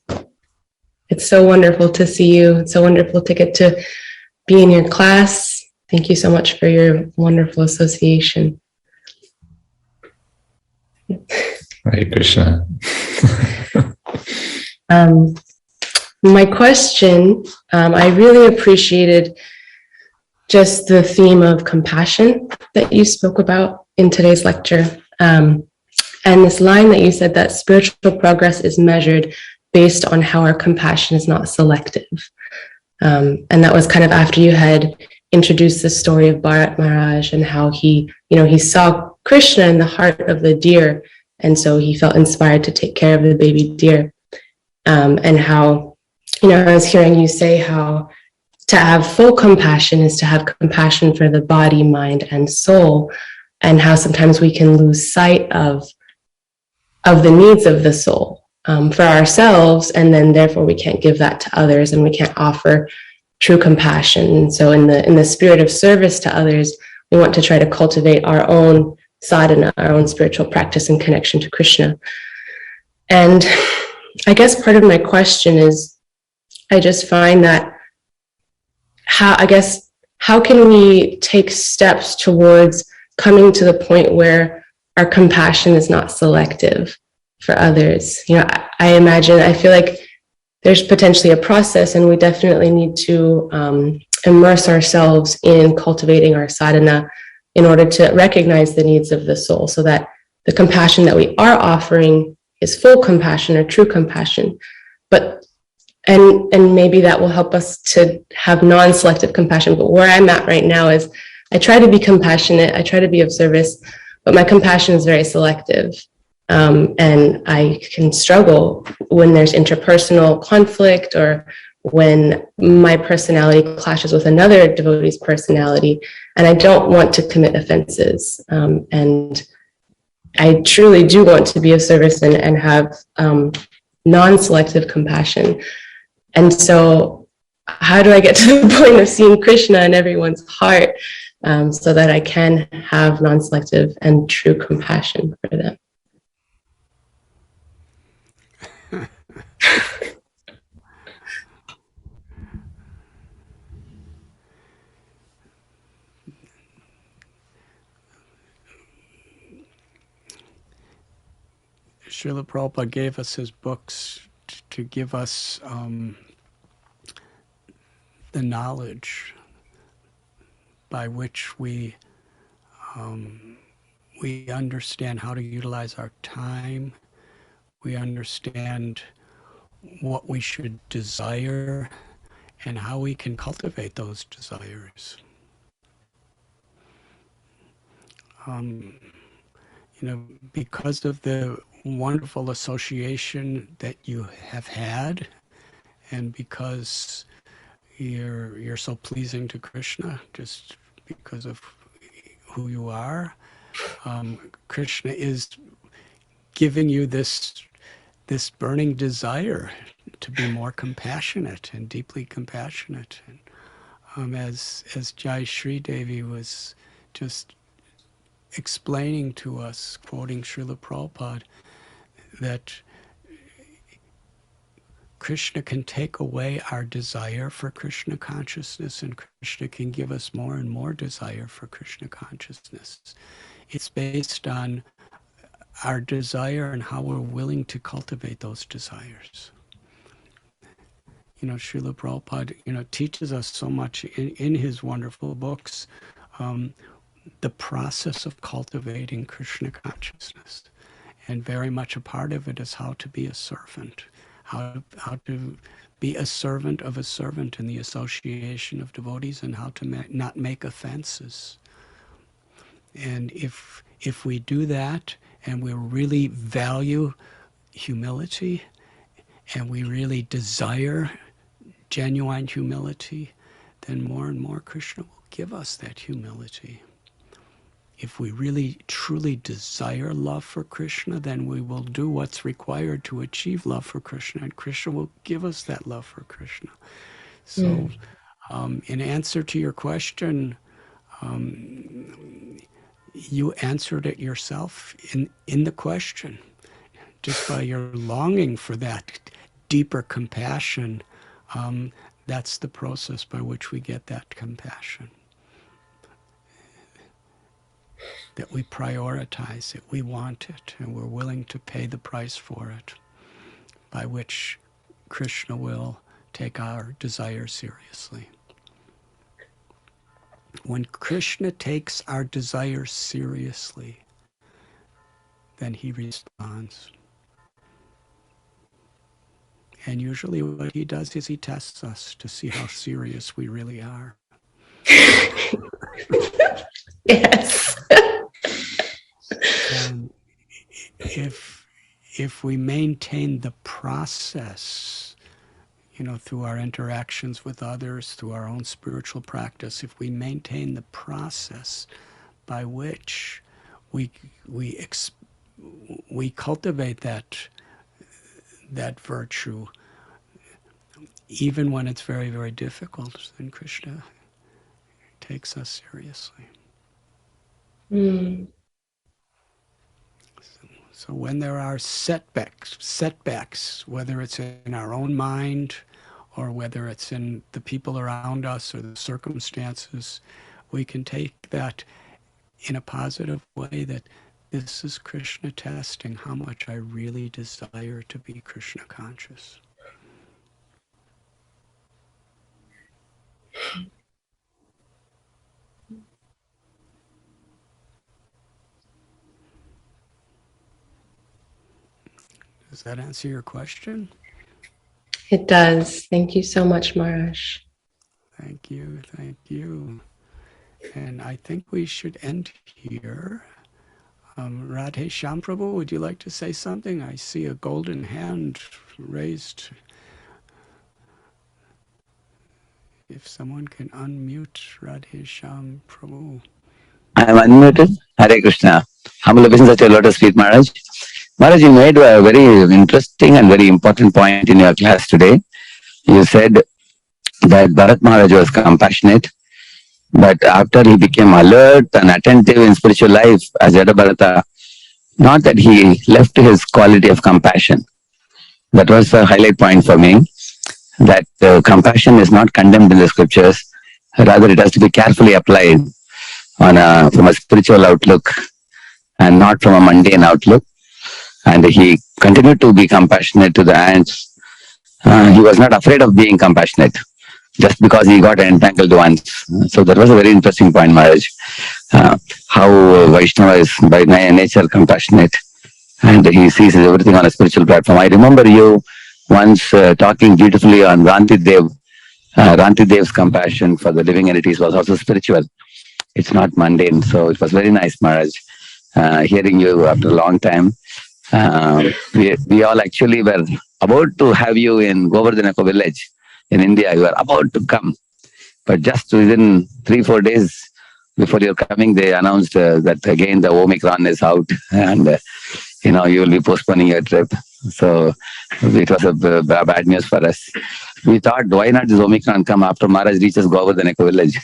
It's so wonderful to see you. It's so wonderful to get to be in your class. Thank you so much for your wonderful association. Hare Krishna. My question, I really appreciated just the theme of compassion that you spoke about in today's lecture. And this line that you said, that spiritual progress is measured based on how our compassion is not selective. And that was kind of after you had introduced the story of Bharat Maharaj and how he saw Krishna in the heart of the deer. And so he felt inspired to take care of the baby deer. And how, I was hearing you say how to have full compassion is to have compassion for the body, mind, and soul, and how sometimes we can lose sight of the needs of the soul for ourselves, and then therefore we can't give that to others, and we can't offer true compassion. And so in the spirit of service to others, we want to try to cultivate our own sadhana, our own spiritual practice and connection to Krishna. And I guess part of my question is, I just find that how can we take steps towards coming to the point where our compassion is not selective for others? I feel like there's potentially a process, and we definitely need to immerse ourselves in cultivating our sadhana in order to recognize the needs of the soul, so that the compassion that we are offering is full compassion or true compassion. And maybe that will help us to have non-selective compassion. But where I'm at right now is I try to be compassionate, I try to be of service, but my compassion is very selective. And I can struggle when there's interpersonal conflict, or when my personality clashes with another devotee's personality, and I don't want to commit offenses. And I truly do want to be of service and have non-selective compassion. And so how do I get to the point of seeing Krishna in everyone's heart so that I can have non-selective and true compassion for them? Srila Prabhupada gave us his books to give us the knowledge by which we understand how to utilize our time. We understand what we should desire and how we can cultivate those desires. Because of the wonderful association that you have had, and because you're so pleasing to Krishna, just because of who you are, Krishna is giving you this burning desire to be more compassionate and deeply compassionate. And, as Jai Shri Devi was just explaining to us, quoting Srila Prabhupada, that Krishna can take away our desire for Krishna consciousness, and Krishna can give us more and more desire for Krishna consciousness. It's based on our desire and how we're willing to cultivate those desires. Srila Prabhupada, teaches us so much in his wonderful books, the process of cultivating Krishna consciousness. And very much a part of it is how to be a servant, how to be a servant of a servant in the association of devotees, and how to not make offenses. And if we do that, and we really value humility, and we really desire genuine humility, then more and more Krishna will give us that humility. If we really truly desire love for Krishna, then we will do what's required to achieve love for Krishna, and Krishna will give us that love for Krishna. So, in answer to your question, you answered it yourself in the question, just by your longing for that deeper compassion. That's the process by which we get that compassion. That we prioritize it, we want it, and we're willing to pay the price for it, by which Krishna will take our desire seriously. When Krishna takes our desire seriously, then he responds. And usually what he does is he tests us to see how serious we really are. Yes. And if we maintain the process, through our interactions with others, through our own spiritual practice, if we maintain the process by which we cultivate that virtue, even when it's very, very difficult, then Krishna takes us seriously. So when there are setbacks, whether it's in our own mind or whether it's in the people around us or the circumstances, we can take that in a positive way, that this is Krishna testing how much I really desire to be Krishna conscious. Does that answer your question? It does. Thank you so much, Maharaj. Thank you. And I think we should end here. Radhe Shyam Prabhu, would you like to say something? I see a golden hand raised. If someone can unmute Radhe Shyam Prabhu. I am unmuted. Hare Krishna. Humble obeisance at your lotus feet, Maharaj. Maharaj, you made a very interesting and very important point in your class today. You said that Bharat Maharaj was compassionate, but after he became alert and attentive in spiritual life as Jada Bharata, not that he left his quality of compassion. That was a highlight point for me, that compassion is not condemned in the scriptures. Rather, it has to be carefully applied from a spiritual outlook and not from a mundane outlook. And he continued to be compassionate to the ants. He was not afraid of being compassionate just because he got entangled once. So that was a very interesting point, Maharaj. How Vaishnava is by nature compassionate, and he sees everything on a spiritual platform. I remember you once talking beautifully on Ranti Dev. Ranti Dev's compassion for the living entities was also spiritual. It's not mundane. So it was very nice, Maharaj, hearing you after a long time. We all actually were about to have you in Govardhanaka village in India. You were about to come, but just within 3-4 days before you're coming, they announced that again the Omicron is out, and you will be postponing your trip. So it was a bad news for us. We thought, why not this Omicron come after Maharaj reaches Govardhanaka village?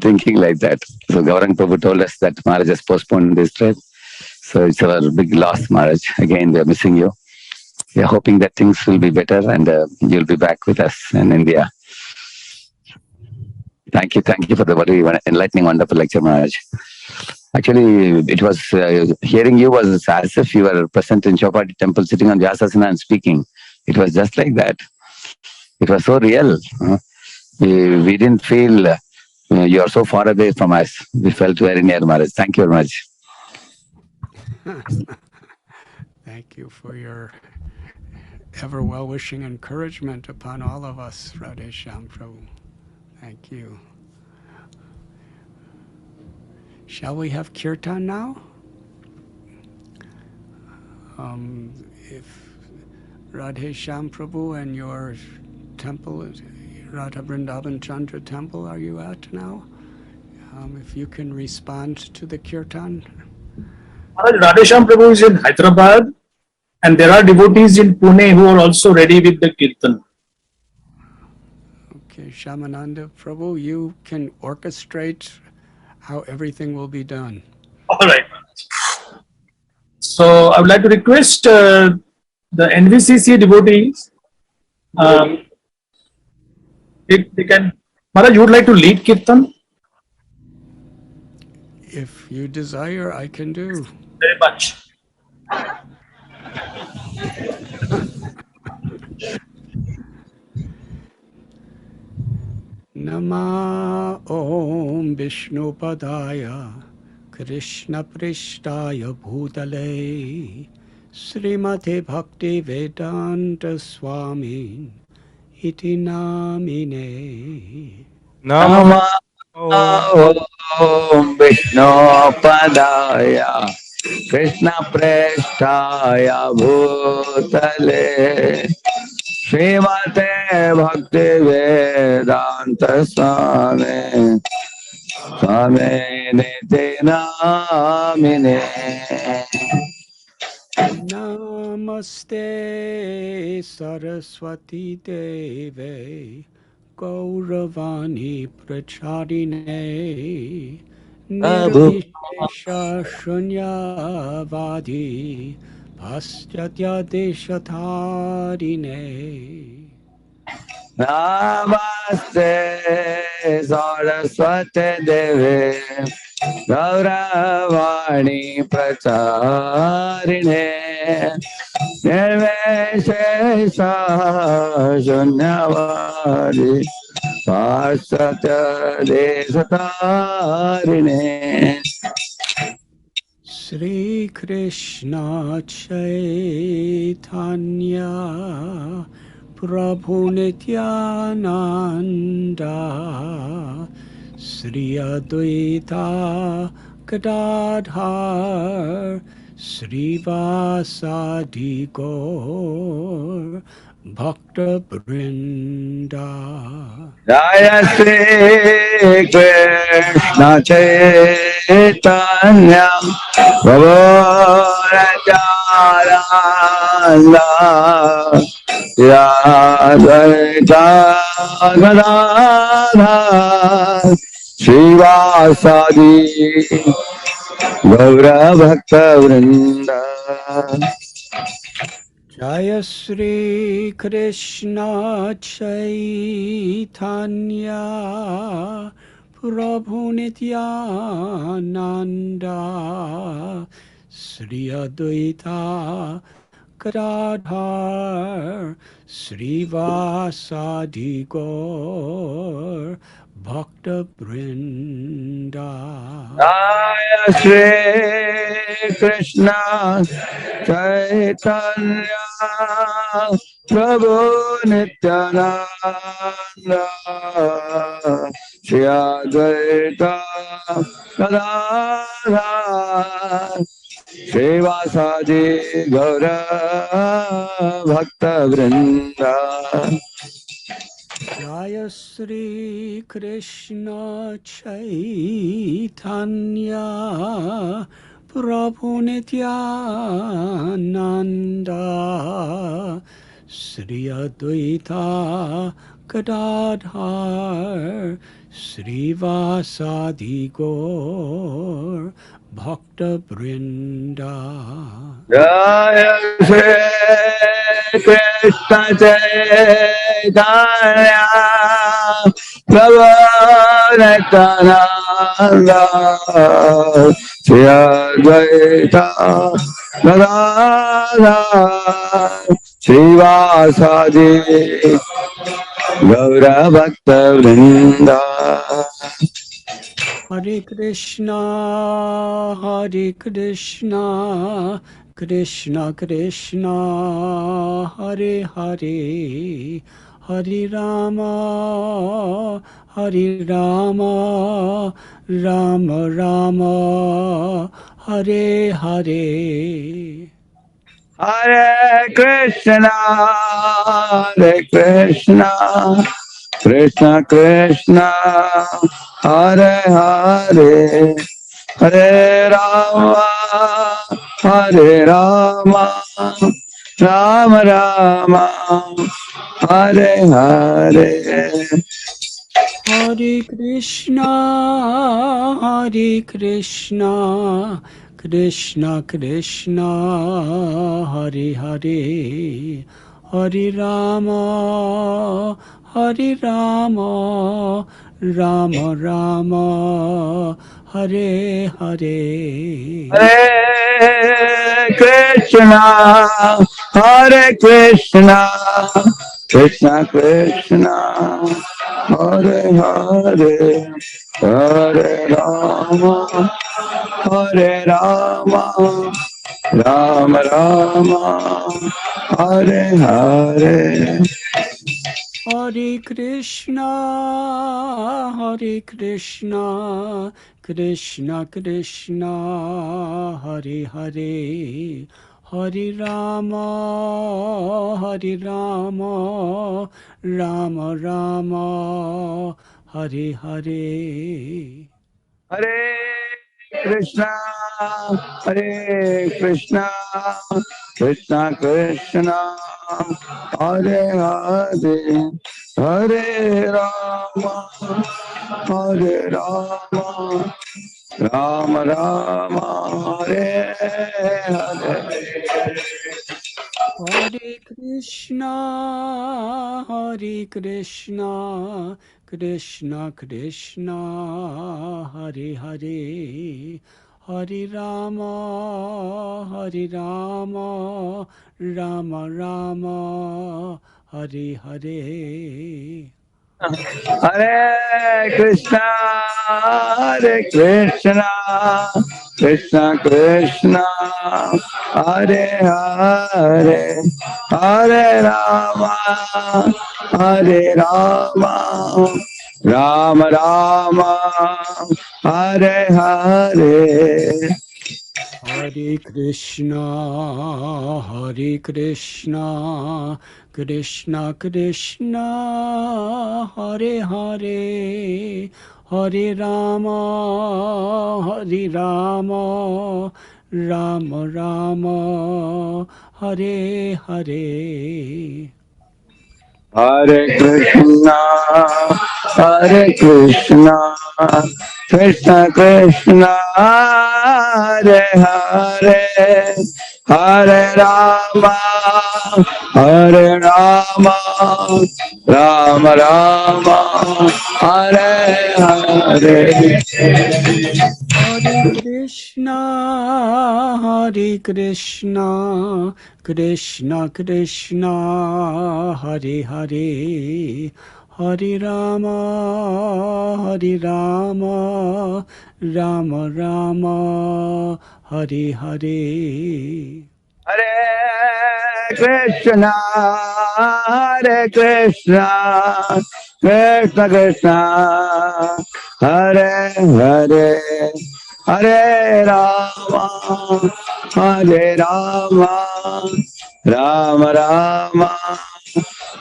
Thinking like that. So Gaurang Prabhu told us that Maharaj has postponed this trip. So it's our big loss, Maharaj. Again, we are missing you. We are hoping that things will be better and you'll be back with us in India. Thank you for the very enlightening, wonderful lecture, Maharaj. Actually, it was hearing you was as if you were present in Chopati temple, sitting on Vyasasana and speaking. It was just like that. It was so real. We didn't feel you are so far away from us. We felt very near, Maharaj. Thank you very much. Thank you for your ever well-wishing encouragement upon all of us, Radhe Shyam Prabhu. Thank you. Shall we have kirtan now? If Radhe Shyam Prabhu and your temple, Radha Vrindavan Chandra temple, are you at now? If you can respond to the kirtan. Radha Shyam Prabhu is in Hyderabad, and there are devotees in Pune who are also ready with the kirtan. Okay, Shyamananda Prabhu, you can orchestrate how everything will be done. All right. So I would like to request the NVCC devotees. They can. Maharaj, you would like to lead kirtan? If you desire, I can do. Very much. Nama Om Vishnu Padaya Krishna Prishtaya Bhutale Srimati Bhakti Vedanta Swami Iti Namine. Nama Om Vishnu Padaya Krishna Preshtaya Bhutale Srimate Bhakti Vedanta Swami Swami Niti Namine. Namaste Saraswati Deve Gauravani Pracharine Nirvishesha Shunyavadi Paschatya Deshatharine. Namaste Saraswati Deve Gauravani Pracharine Nirvishesha Shunyavadi Paschatya Deshatharine. Sri Krishna Chaitanya Prabhu Nityananda Sri Advaita Gadadhar Srivasadi Gaur Bhakta Brinda. Jaya Shri Krishna Chaitanya Prabhu Nityananda Radha Gadadhar Srivasadi Gaura Bhakta Vrinda. Jaya Sri Krishna Chaitanya Prabhu Nityananda Sri Advaita Gadadhar Srivasadi Gaur Bhakta Brinda. Jaya Shri Krishna Chaitanya Prabhu Nityananda Shri Advaita Gadadhar Srivasadi Gaura Bhakta Vrinda. Jaya Sri Krishna Chaitanya Prabhu Nityananda Sri Advaita Gadadhar Srivasadi Gaur Bhakta Brinda. Jaya Shri Krishna Chaitanya Prabhu Nityananda Shri Advaita Gadadhar Srivasadi Gaura Bhakta Vrinda. Hare Krishna, Hare Krishna, Krishna Krishna, Hare Hare, Hare Rama, Hare Rama, Rama Rama, Hare Hare. Hare Krishna, Hare Krishna, Krishna Krishna, Hare Hare, Hare Rama, Hare Rama, Rama Rama, Hare Hare. Hare Krishna, Hare Krishna, Krishna Krishna, Hare Hare, Hare Rama, Hare Rama, Rama Rama, Hare Hare. Hare Krishna, Hare Krishna, Krishna Krishna, Hare Hare, Hare Rama, Hare Rama, Rama Rama, Hare Hare. Hare Krishna, Hare Krishna, Krishna Krishna, Hare Hare, Hare Rama, Hare Rama, Rama Rama, Hare Hare. Hare Krishna, Hare Krishna, Krishna Krishna, Hare Hare, Hare Rama, Hare Rama, Rama Rama, Hare Hare. Hare Krishna, Hare Krishna, Krishna Krishna, Hare Hare, Hare Rama, Hare Rama, Rama Rama, Hare Hare. Hare Krishna, Hare Krishna, Krishna Krishna, Hare Hare, Hare Rama, Hare Rama, Rama Rama, Hare Hare. Hare Krishna, Krishna Krishna, Hare Hare, Hare Rama, Rama Rama, Hare Hare. Hare Krishna, Krishna Krishna, Hare Hare, Hare Rama, Rama Rama, Hare Hare. Hare Krishna, Krishna Krishna, Hare Hare, Hare Rama, Rama Rama, Hare Hare. Hare Krishna, Krishna Krishna, Hare Hare, Hare Rama, Rama Rama,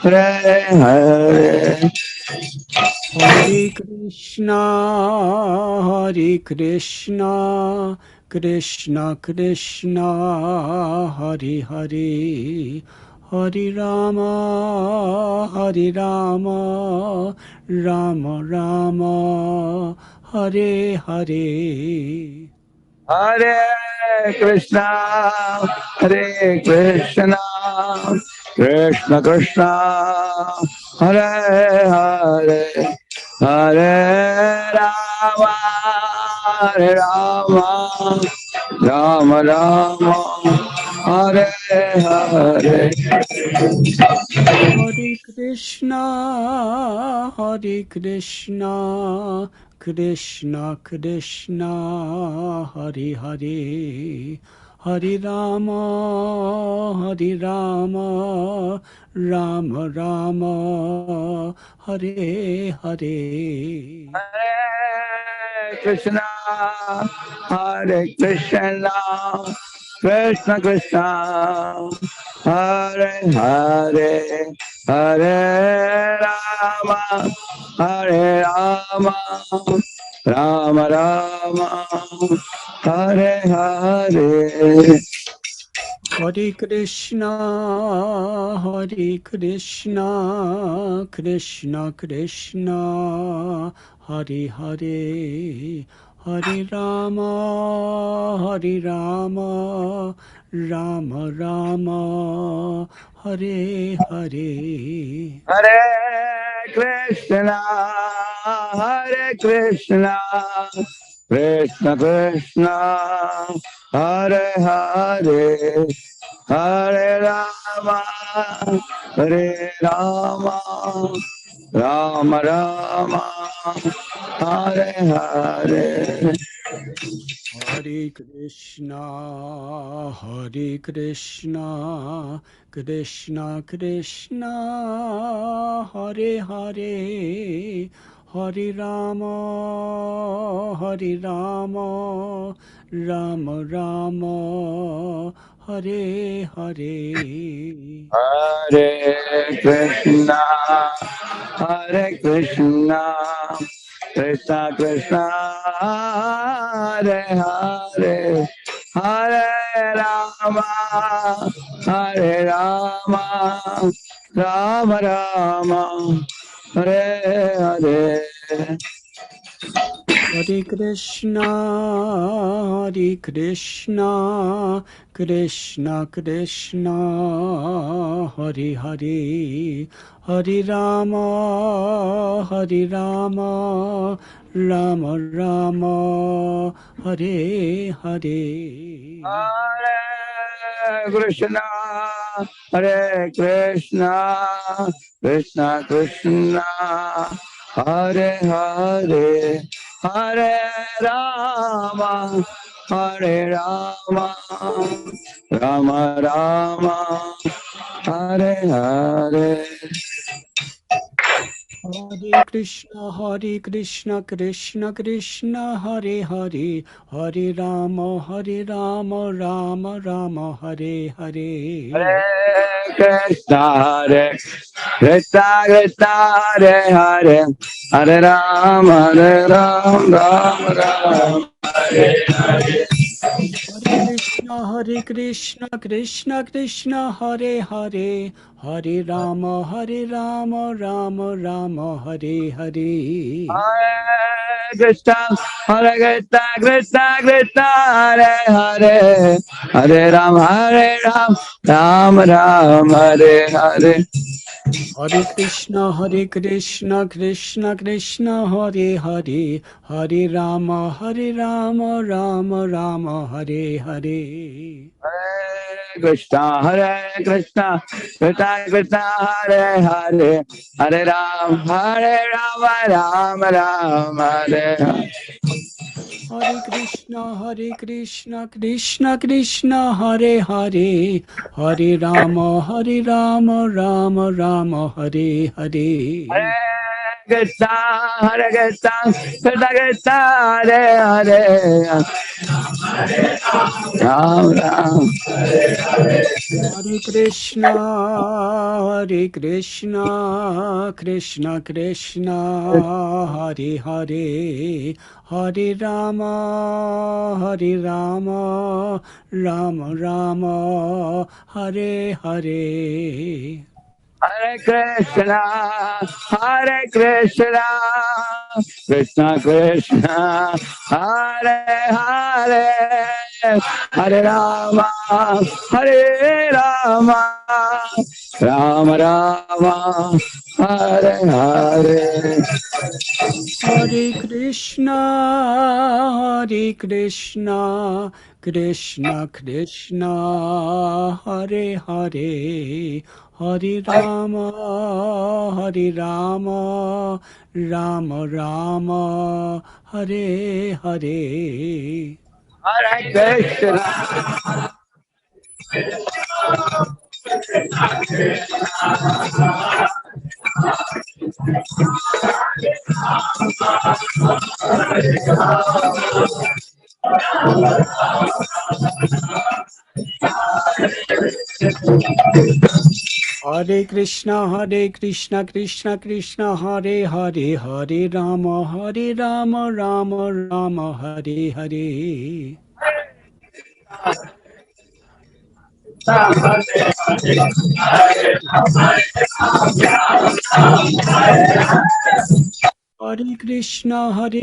Hare Hare. Hare Krishna, Krishna Krishna, Hare Hare, Hare Rama, Rama Rama, Hare Hare. Hare Krishna, Krishna Krishna, Hare Hare, Hare Rama, Rama Rama, Hare Hare. Hare Krishna, Krishna Krishna, Hare Hare, Hare Rama, Rama Rama, Hare Hare. Hare Krishna, Krishna Krishna, Hare Hare, Hare Rama, Rama Rama, Hare Hare. Hare Krishna, Krishna Krishna, Hare Hare, Hare Rama, Rama Rama, Hare Hare. Hare Krishna, Krishna Krishna, Hare Hare, Hare Rama, Rama Rama, Hare Hare. Hare Krishna, Krishna Krishna, Hare Hare, Hare Rama, Rama Rama, Hare Hare. Hare Krishna, Krishna Krishna, Hare Hare, Hare Rama, Rama Rama, Hare Hare. Hare Krishna, Krishna Krishna, Hare Hare, Hare Rama, Rama Rama, Hare Hare. Hare Krishna, Krishna Krishna, Hare Hare, Hare Rama, Rama Rama, Hare Hare. Hare Krishna, Krishna Krishna, Hare Hare, Hare Rama, Rama Rama, Hare Hare. Hare Krishna, Krishna Krishna, Hare Hare, Hare Rama, Rama Rama, Hare Hare. Hare Krishna, Krishna Krishna, Hare Hare, Hare Rama, Rama Rama, Hare Hare. Hare Krishna, Krishna Krishna, Hare Hare, Hare Ram, Ram Ram, Hare Hare. Hare Krishna, Krishna Krishna, Hare Hare, Hare Rama, Rama Rama, Hare Hare. Hare Krishna, Krishna Krishna, Hare Hare, Hare Ram, Ram Ram, Hare Hare. Hare Krishna, Krishna Krishna, Hare Hare, Hare Rama, Rama Rama, Hare Hare. Krishna, Krishna Krishna, Hare Hare, Ram Ram. Hare Krishna, Krishna Krishna, Hare Hare, Hare Rama, Rama Rama, Hare Hare. Hare Krishna, Krishna Krishna, Hare Hare, Hare Rama, Rama Rama, Hare Hare. Hare Krishna, Krishna Krishna, Hare Hare, Hare Rama, Rama Rama, Hare Hare. Hare Krishna. Hare Krishna, Krishna Krishna, Hare Hare, Hare Rama, Rama Rama, Hare Hare. Hare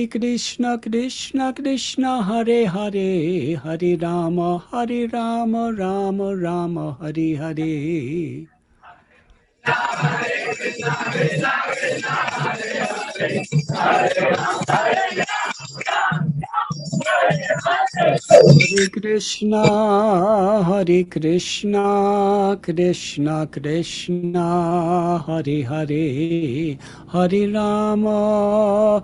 Krishna, Krishna Krishna, Hare Hare, Hare Rama, Rama Rama, Hare Hare. Hare Krishna, Krishna Krishna, Hare Hare, Hare Rama,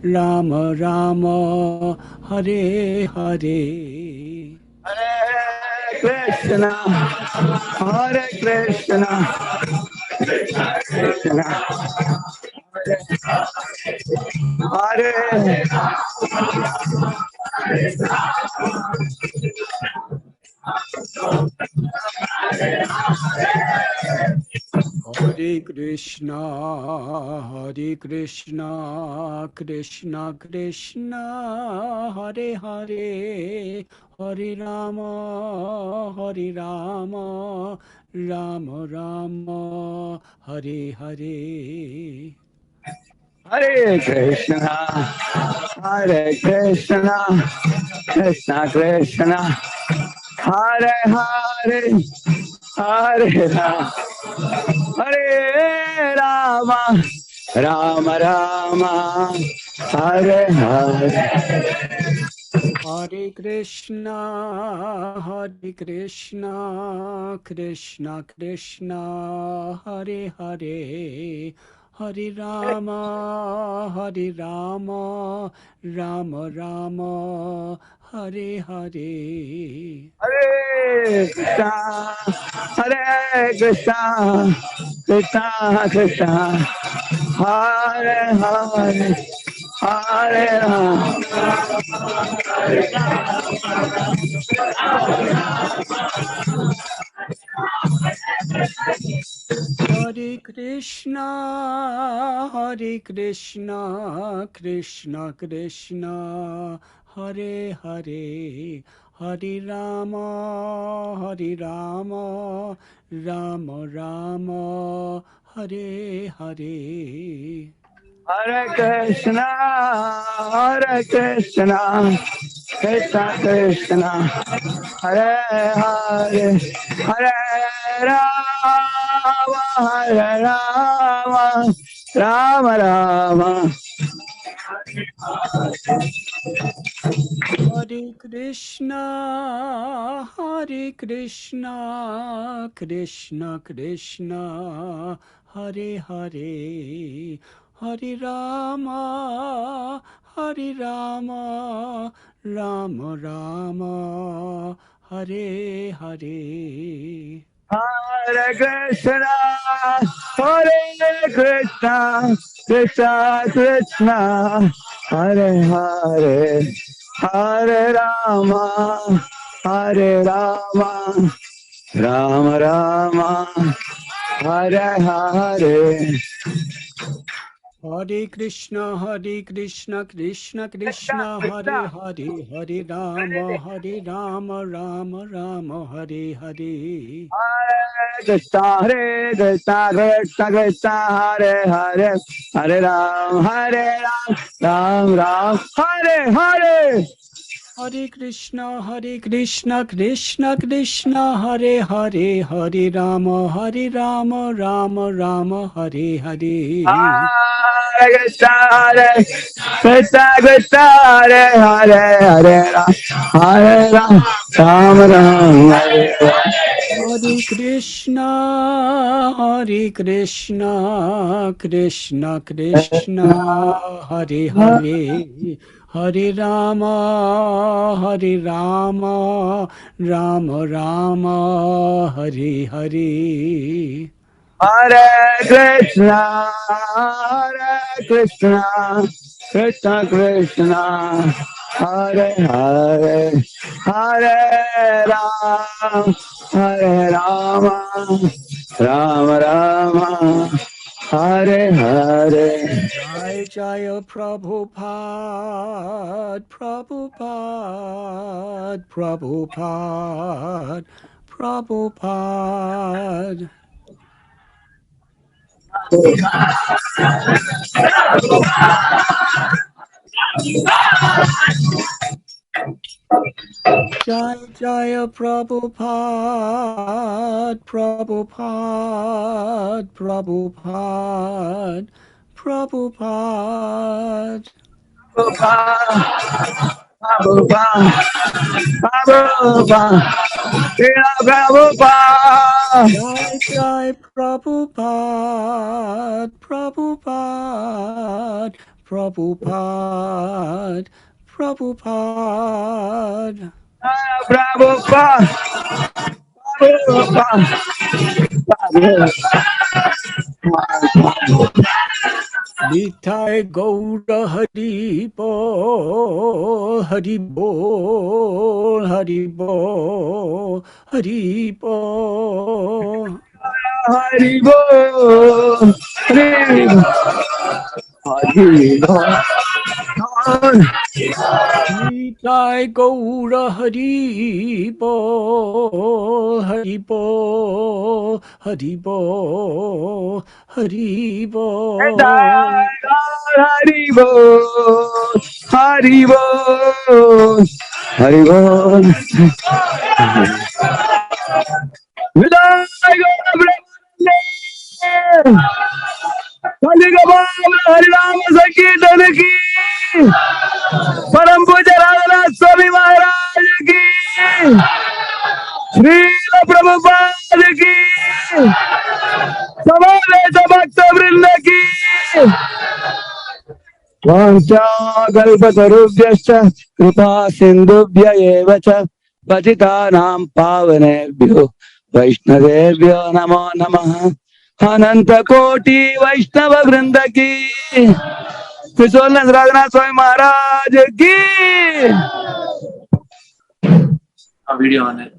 Rama Rama, Hare Hare. Hare Krishna, Hare Krishna, Krishna, Hare Hare Krishna, Krishna Krishna, Hare Hare, Hare Rama, Rama Rama, Hare Hare. Hare Krishna, Hare Krishna, Krishna Krishna, Hare Hare, Hare Rama, Hare Rama, Rama Rama, Hare Hare. Hare Krishna, Krishna Krishna, Hare Hare, Hare Rama, Rama Rama, Hare Hare. Hare Krishna, Krishna Krishna, Hare Hare, Hare Rama. Hare Krishna, Krishna Krishna, Hare Hare, Hare Rama, Rama Rama, Hare Hare. Hare Krishna, Krishna Krishna, Hare Hare, Hare Rama, Rama Rama. Hare Krishna, Krishna Krishna, Hare Hare, Hare Rama, Rama Rama, Hare Hare. Hare Krishna, Krishna Krishna, Hare Hare, Hare Rama, Rama Rama, Hare Hare. Hare Krishna, Krishna Krishna, Hare Hare, Hare Rama, Rama Rama, Hare Hare. Krishna, Krishna Krishna, Hare Hare, Hare Ram, Ram Ram, Hare Hare. Hare Krishna, Krishna Krishna, Hare Hare, Hare Rama, Rama Rama, Hare Hare. Hare Krishna, Krishna Krishna, Hare Hare, Hare Ram, Ram Ram, Hare Hare. Hare Krishna, Krishna Krishna, Hare Hare, Hare Rama, Rama Rama, Hare Hare. Hare Krishna, Krishna Krishna, Hare Hare, Hare Ram, Rama Rama, Hare Hare. Jai Jaya Prabhupada, Prabhupada. Jai Jaya Prabhupada, Prabhupada. Prabhupada, Jai Jai Prabhupada, Prabhupada. Nitai Gaura Haribo, Haribo, Haribo, Haribo. Haribo, Haribo, Nitai Gaura Haribo, Haribo, Haribo, Haribo. Haribo, Haribo, Haribo. हरिनाम संकीर्तन की परम पूज्य राधानाथ स्वामी महाराज की श्रील प्रभुपाद की समवेत भक्त वृंद की वाञ्छाकल्पतरुभ्यश्च कृपा सिन्धुभ्य एव च पतितानां पावनेभ्यो वैष्णवेभ्यो नमो नमः। अनंत कोटि वैष्णव वृंद की, राधनाथ स्वामी महाराज की। वीडियो ऑन है।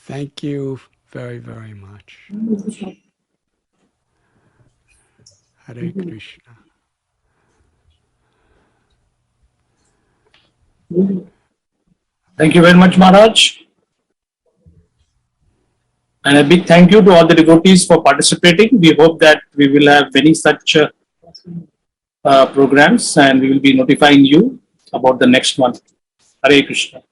Thank you very, very much. Hare Krishna. Thank you very much, Maharaj. And a big thank you to all the devotees for participating. We hope that we will have many such programs, and we will be notifying you about the next one. Hare Krishna.